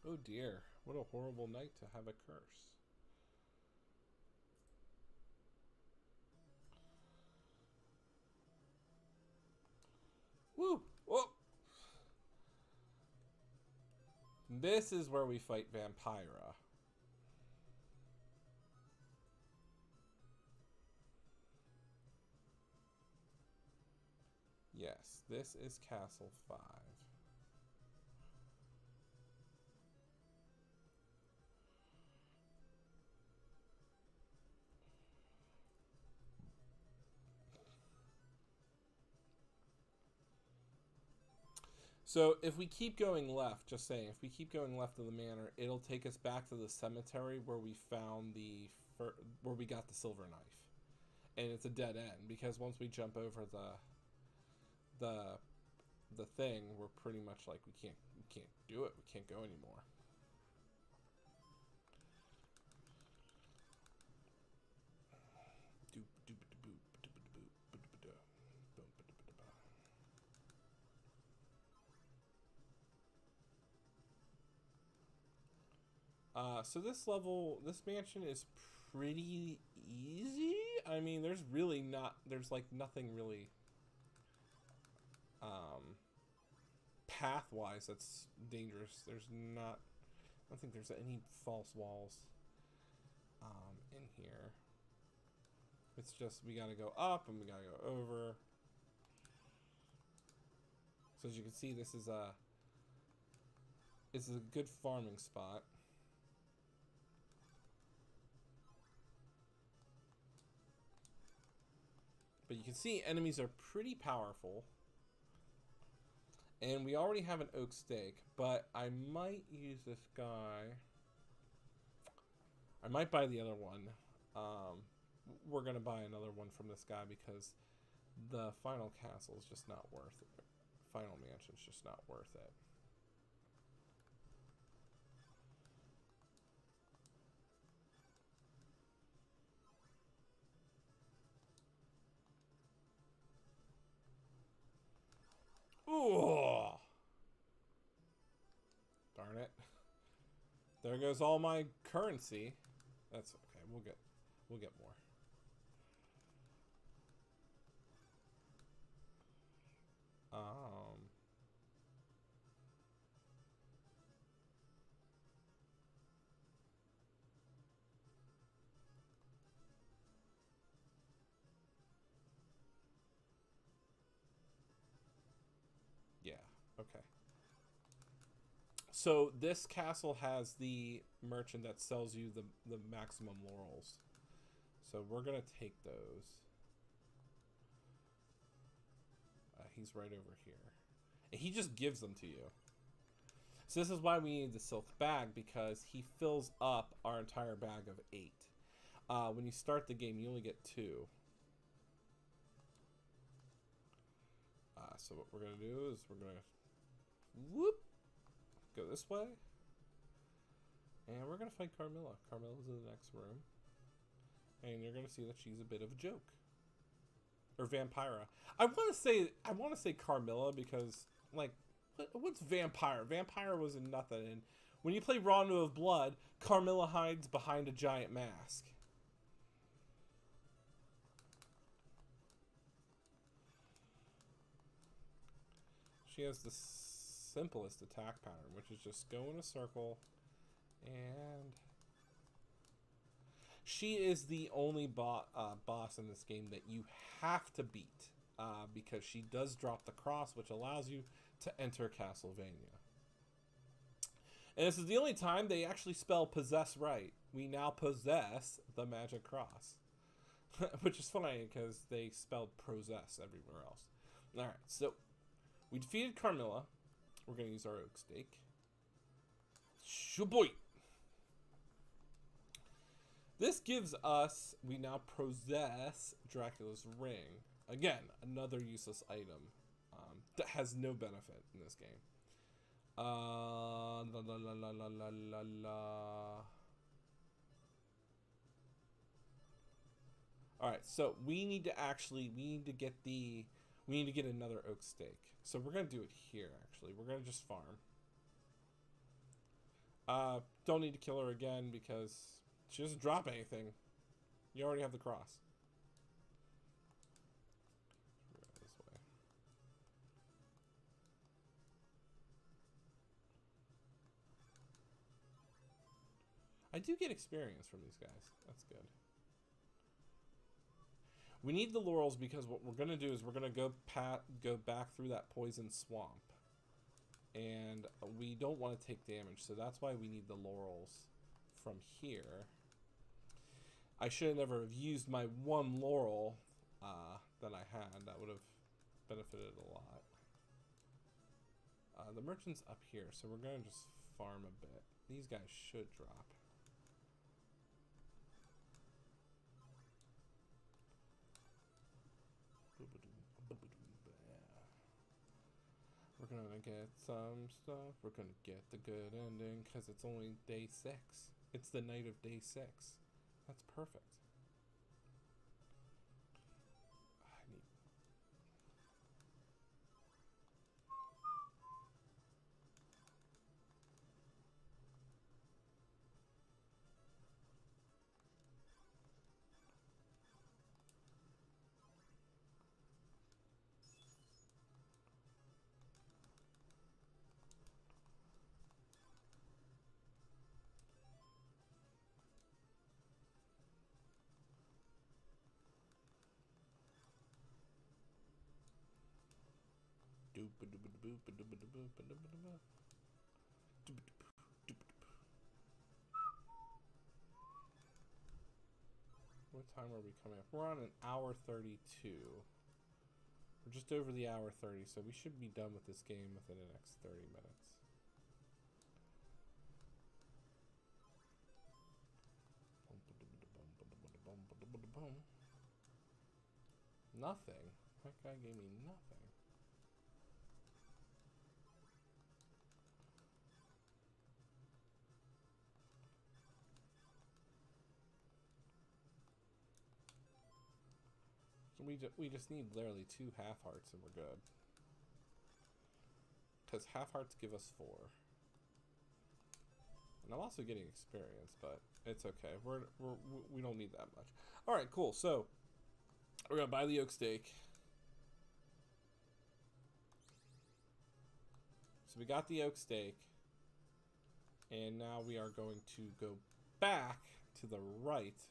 Oh dear, what a horrible night to have a curse. Woo! Whoa! This is where we fight Vampira. Yes, this is Castle 5. So if we keep going left, just saying, if we keep going left of the manor, it'll take us back to the cemetery where we found where we got the silver knife, and it's a dead end because once we jump over the thing, we're pretty much like we can't do it. We can't go anymore. So this mansion is pretty easy. I mean, there's like nothing really, path-wise that's dangerous. I don't think there's any false walls, in here. It's just, we gotta go up and we gotta go over. So as you can see, this is a good farming spot. But you can see enemies are pretty powerful. And we already have an oak stake, but I might use this guy. I might buy the other one. We're going to buy another one from this guy because the final castle is just not worth it. Final mansion's just not worth it. Ooh! Darn it. There goes all my currency. That's okay. We'll get more. Yeah. Okay. So this castle has the merchant that sells you the maximum laurels. So we're gonna take those. He's right over here. And he just gives them to you. So this is why we need the silk bag, because he fills up our entire bag of 8. When you start the game, you only get 2. So what we're gonna do is we're gonna whoop, go this way, and we're gonna fight Carmilla. Carmilla's in the next room, and you're gonna see that she's a bit of a joke. Or Vampira. I want to say Carmilla because, like, what's Vampire? Vampire was in nothing, and when you play Rondo of Blood, Carmilla hides behind a giant mask. She has the simplest attack pattern, which is just go in a circle, and she is the only boss in this game that you have to beat, because she does drop the cross, which allows you to enter Castlevania. And this is the only time they actually spell possess right. We now possess the magic cross. Which is funny, because they spelled possess everywhere else. Alright, so we defeated Carmilla. We're going to use our oak stake. Shaboy! This gives us, we now possess Dracula's ring. Again, another useless item that has no benefit in this game. La la la la la la la la. Alright, so we need to get another oak stake. So we're going to do it here, actually. We're going to just farm. Don't need to kill her again because she doesn't drop anything. You already have the cross. This way. I do get experience from these guys. That's good. We need the laurels because what we're going to do is we're going to go back through that poison swamp. And we don't want to take damage, so that's why we need the laurels from here. I should have never have used my one laurel that I had. That would have benefited a lot. The merchant's up here, so we're gonna just farm a bit. These guys should drop. We're gonna get some stuff. We're gonna get the good ending because it's only day 6. It's the night of day 6. That's perfect. I need... What time are we coming up? We're on an hour 32. We're just over the hour 30, so we should be done with this game within the next 30 minutes. Nothing. That guy gave me nothing. So we just need literally 2 half hearts and we're good. Because half hearts give us 4. And I'm also getting experience, but it's okay. We don't need that much. All right, cool. So we're gonna buy the oak steak. So we got the oak steak, and now we are going to go back to the right,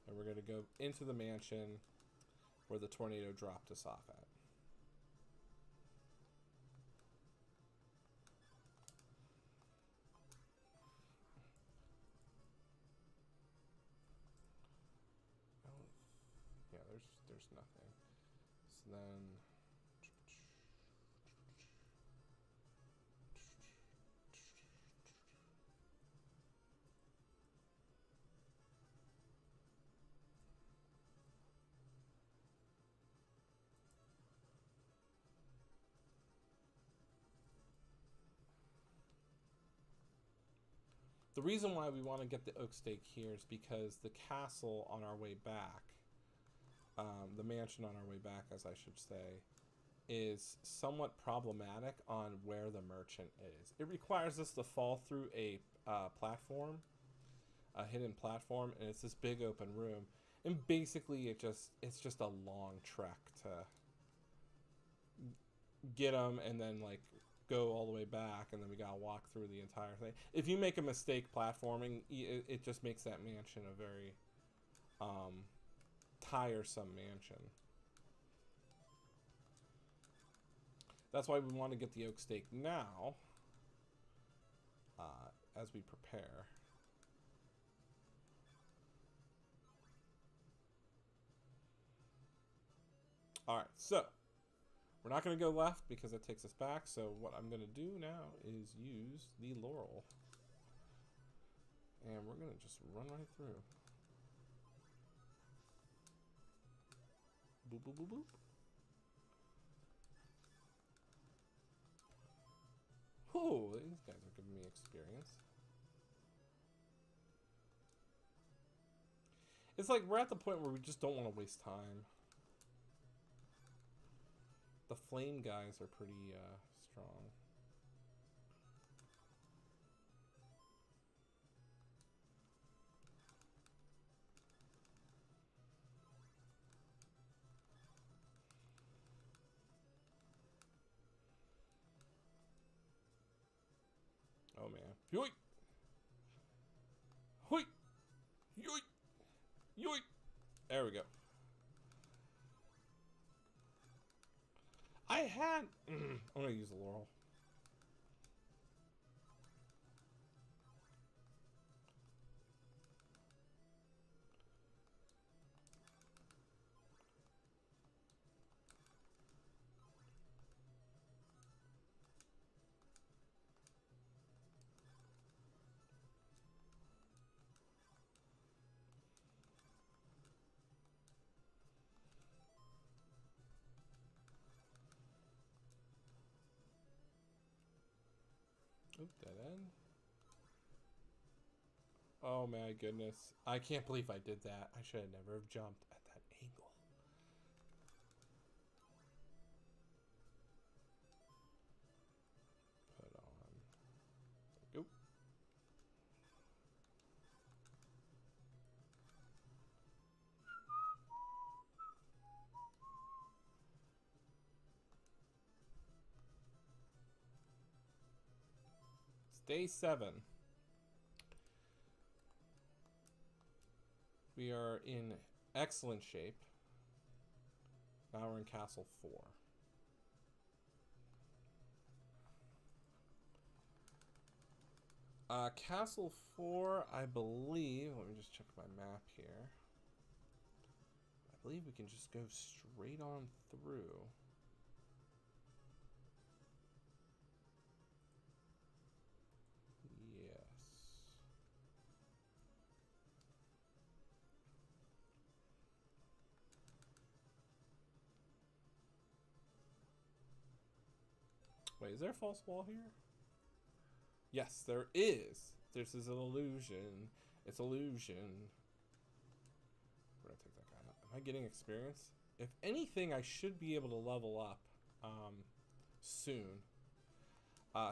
and we're going to go into the mansion where the tornado dropped us off at. Yeah, there's nothing. So then the reason why we want to get the oak steak here is because the castle on our way back, the mansion on our way back, as I should say, is somewhat problematic on where the merchant is. It requires us to fall through a platform, a hidden platform, and it's this big open room. And basically, it's just a long trek to get them, and then like go all the way back, and then we gotta walk through the entire thing. If you make a mistake platforming, it just makes that mansion a very tiresome mansion. That's why we want to get the oak steak now, as we prepare. All right, so we're not going to go left because it takes us back. So what I'm going to do now is use the laurel. And we're going to just run right through. Boop, boop, boop, boop. Oh, these guys are giving me experience. It's like we're at the point where we just don't want to waste time. The flame guys are pretty strong. Oh man. Yoink! Hoik! Yoink! Yoink! There we go. I had... I'm gonna use the laurel. Oop, dead end. Oh my goodness. I can't believe I did that. I should have never have jumped at that angle. Put on. Oop. It's day 7. We are in excellent shape. Now we're in Castle 4. Castle 4, I believe, let me just check my map here. I believe we can just go straight on through. Yes. Wait, is there a false wall here? Yes, there is. This is an illusion. It's illusion. We're gonna take that guy out. Am I getting experience? If anything, I should be able to level up soon.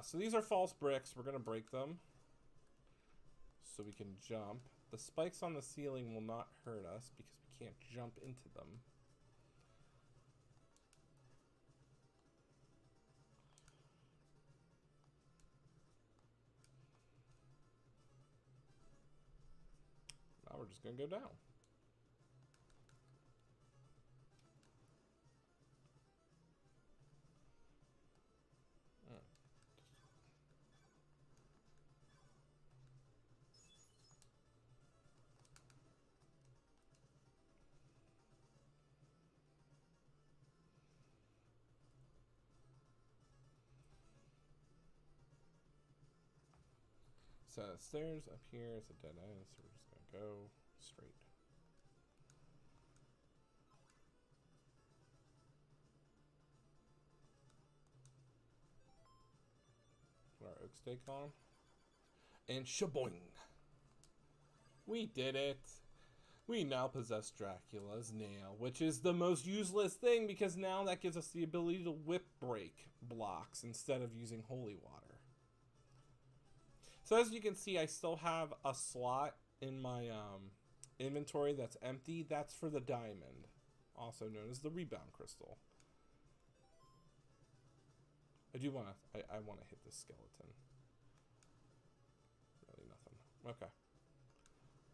So these are false bricks. We're gonna break them so we can jump. The spikes on the ceiling will not hurt us because we can't jump into them. Now we're just gonna go down. So stairs up here is a dead end, so we're just gonna go straight. Put our oak stake on. And shaboing! We did it! We now possess Dracula's nail, which is the most useless thing because now that gives us the ability to whip break blocks instead of using holy water. So as you can see, I still have a slot in my inventory that's empty. That's for the diamond, also known as the rebound crystal. I do want to, I want to hit this skeleton. Really nothing. Okay.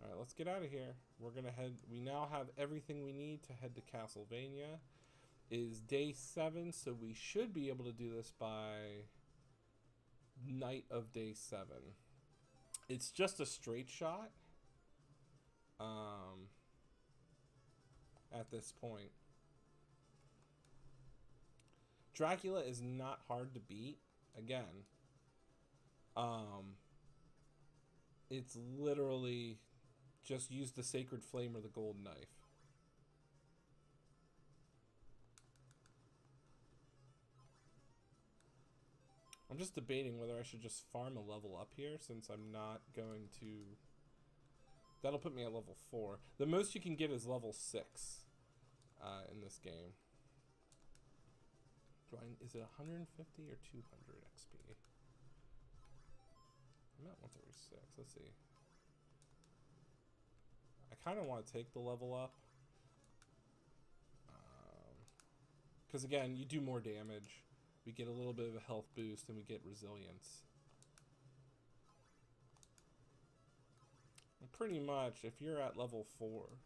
Alright, let's get out of here. We're gonna head, we now have everything we need to head to Castlevania. It is day 7, so we should be able to do this by night of day 7. It's just a straight shot at this point. Dracula is not hard to beat. Again, it's literally just use the sacred flame or the golden knife. I'm just debating whether I should just farm a level up here since I'm not going to... That'll put me at level 4. The most you can get is level 6 in this game. Is it 150 or 200 XP? I'm at 136. Let's see. I kind of want to take the level up. Because again, you do more damage. We get a little bit of a health boost and we get resilience. And pretty much, if you're at level 4,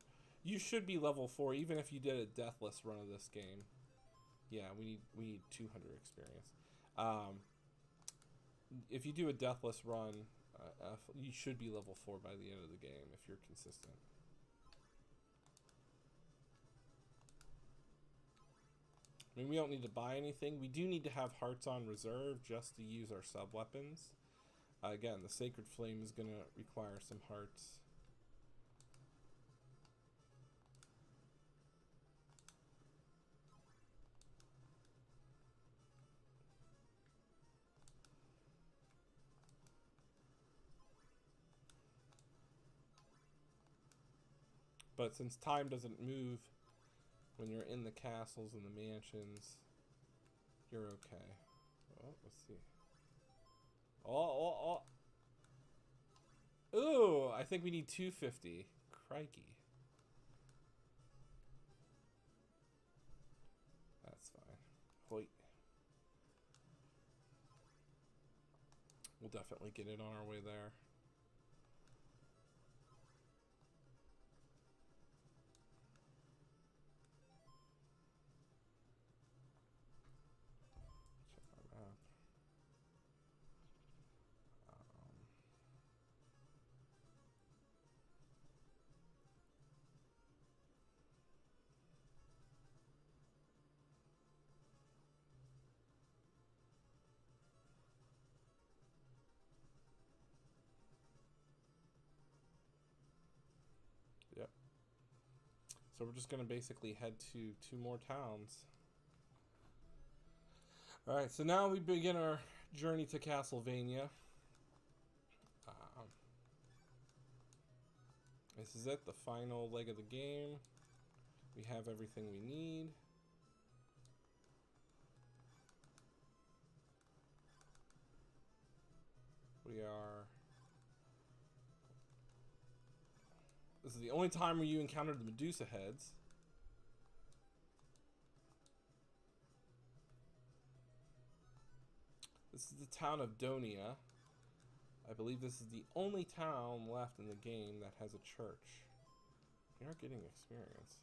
you should be level 4 even if you did a deathless run of this game. Yeah, we need 200 experience. If you do a deathless run, you should be level 4 by the end of the game if you're consistent. I mean, we don't need to buy anything. We do need to have hearts on reserve just to use our sub-weapons. Again, the Sacred Flame is going to require some hearts. But since time doesn't move when you're in the castles and the mansions, you're okay. Oh, let's see. Oh. Ooh, I think we need 250. Crikey. That's fine. Wait. We'll definitely get it on our way there. Check our map. Yep. So we're just going to basically head to 2 more towns. Alright, so now we begin our journey to Castlevania. This is it, the final leg of the game. We have everything we need. This is the only time where you encounter the Medusa heads. This is the town of Donia. I believe this is the only town left in the game that has a church. We are getting experience.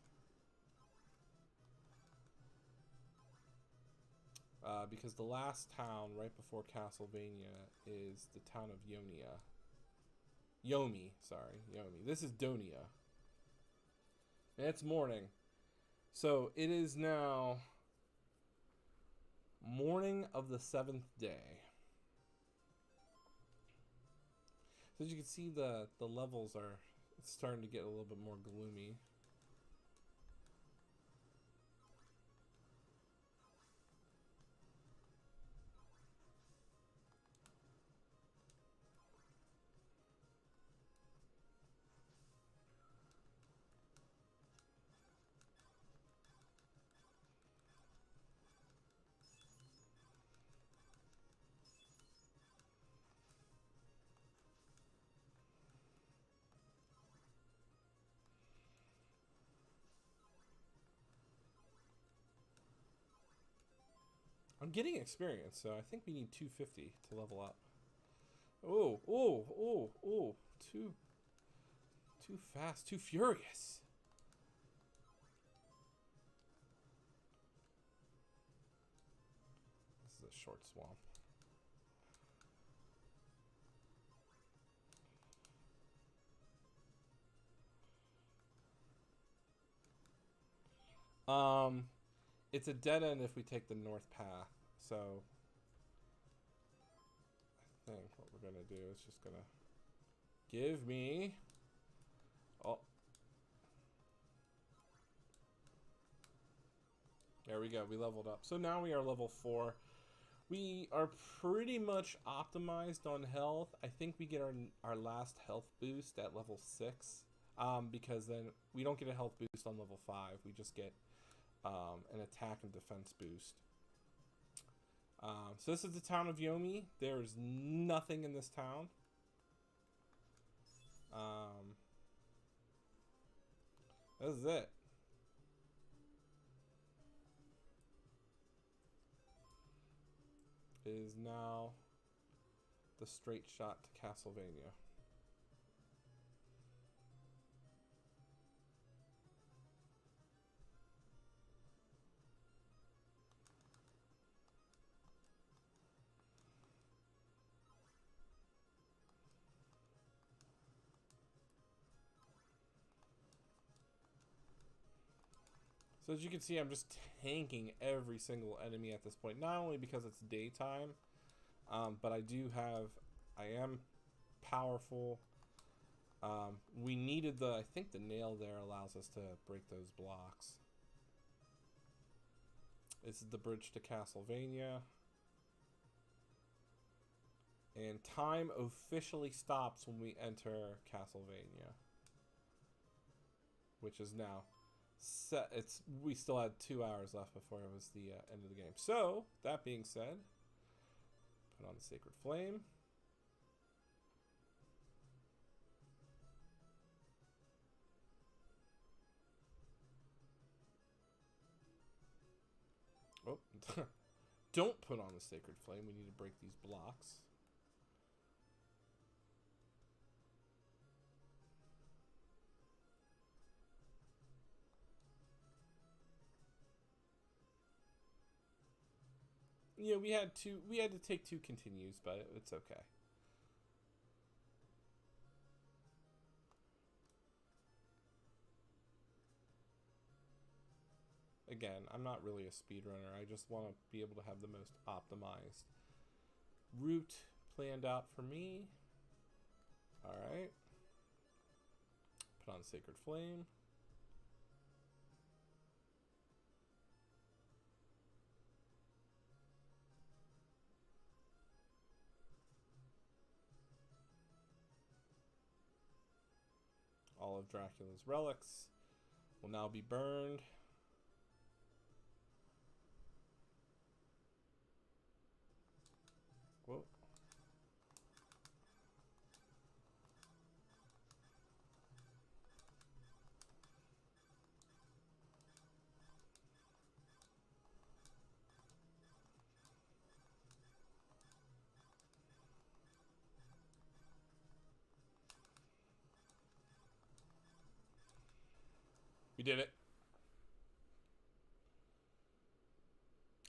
Because the last town right before Castlevania is the town of Yomi. This is Donia. And it's morning. So it is now morning of the 7th day. So as you can see, the levels are starting to get a little bit more gloomy. I'm getting experience, so I think we need 250 to level up. Oh. Too fast, too furious. This is a short swamp. It's a dead end if we take the north path, so I think what we're gonna do is just gonna give me... Oh. There we go, we leveled up. So now we are level 4. We are pretty much optimized on health. I think we get our last health boost at level 6. Because then we don't get a health boost on level 5. We just get an attack and defense boost. So this is the town of Yomi. There's nothing in this town. This is it. It is now the straight shot to Castlevania. So as you can see, I'm just tanking every single enemy at this point. Not only because it's daytime, but I am powerful. We needed I think the nail there allows us to break those blocks. This is the bridge to Castlevania. And time officially stops when we enter Castlevania. which is now set. We still had 2 hours left before it was the end of the game. So that being said, put on the Sacred Flame. Oh, don't put on the Sacred Flame. We need to break these blocks. You know, we had to take 2 continues, but it's okay. Again, I'm not really a speedrunner. I just want to be able to have the most optimized route planned out for me. Alright. Put on Sacred Flame. All of Dracula's relics will now be burned. Whoa. We did it.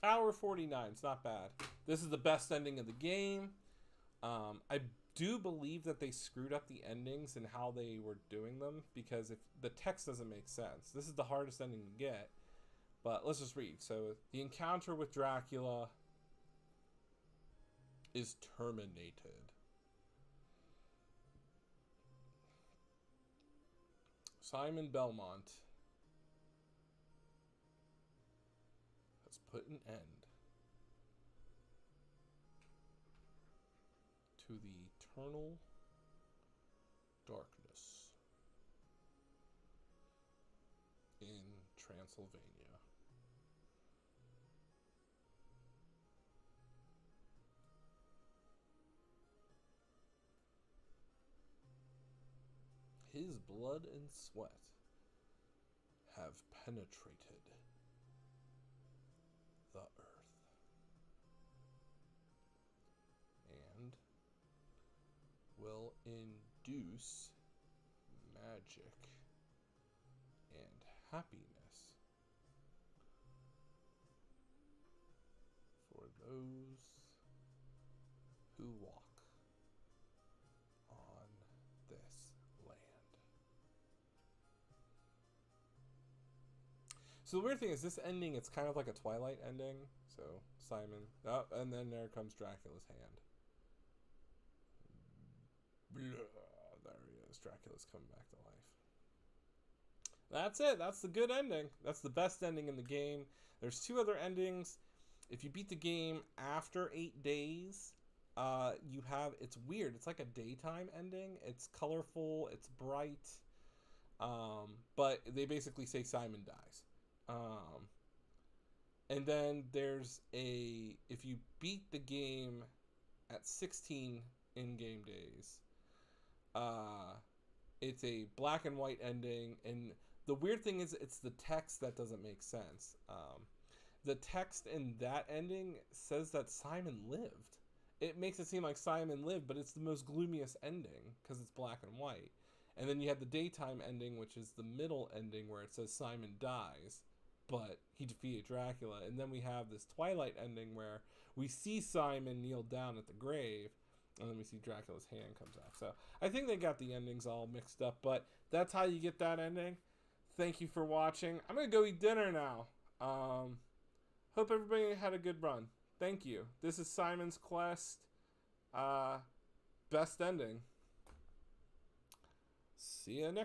Hour 49. It's not bad. This is the best ending of the game. I do believe that they screwed up the endings and how they were doing them, because if the text doesn't make sense. This is the hardest ending to get. But let's just read. So the encounter with Dracula is terminated. Simon Belmont has put an end to the eternal darkness in Transylvania. His blood and sweat have penetrated the earth and will induce magic and happiness for those who walk on this land. So the weird thing is, this ending, it's kind of like a Twilight ending. So Simon, oh, and then there comes Dracula's hand. Blah, there he is. Dracula's coming back to life. That's it. That's the good ending. That's the best ending in the game. There's 2 other endings. If you beat the game after 8 days, you have, it's weird. It's like a daytime ending. It's colorful. It's bright. But they basically say Simon dies. And then there's if you beat the game at 16 in-game days, it's a black and white ending. And the weird thing is, it's the text that doesn't make sense. The text in that ending says that Simon lived. It makes it seem like Simon lived, but it's the most gloomiest ending because it's black and white. And then you have the daytime ending, which is the middle ending, where it says Simon dies, but he defeated Dracula. And then we have this Twilight ending where we see Simon kneel down at the grave, and then we see Dracula's hand comes out. So I think they got the endings all mixed up, but that's how you get that ending. Thank you for watching. I'm going to go eat dinner now. Hope everybody had a good run. Thank you. This is Simon's Quest. Best ending. See you next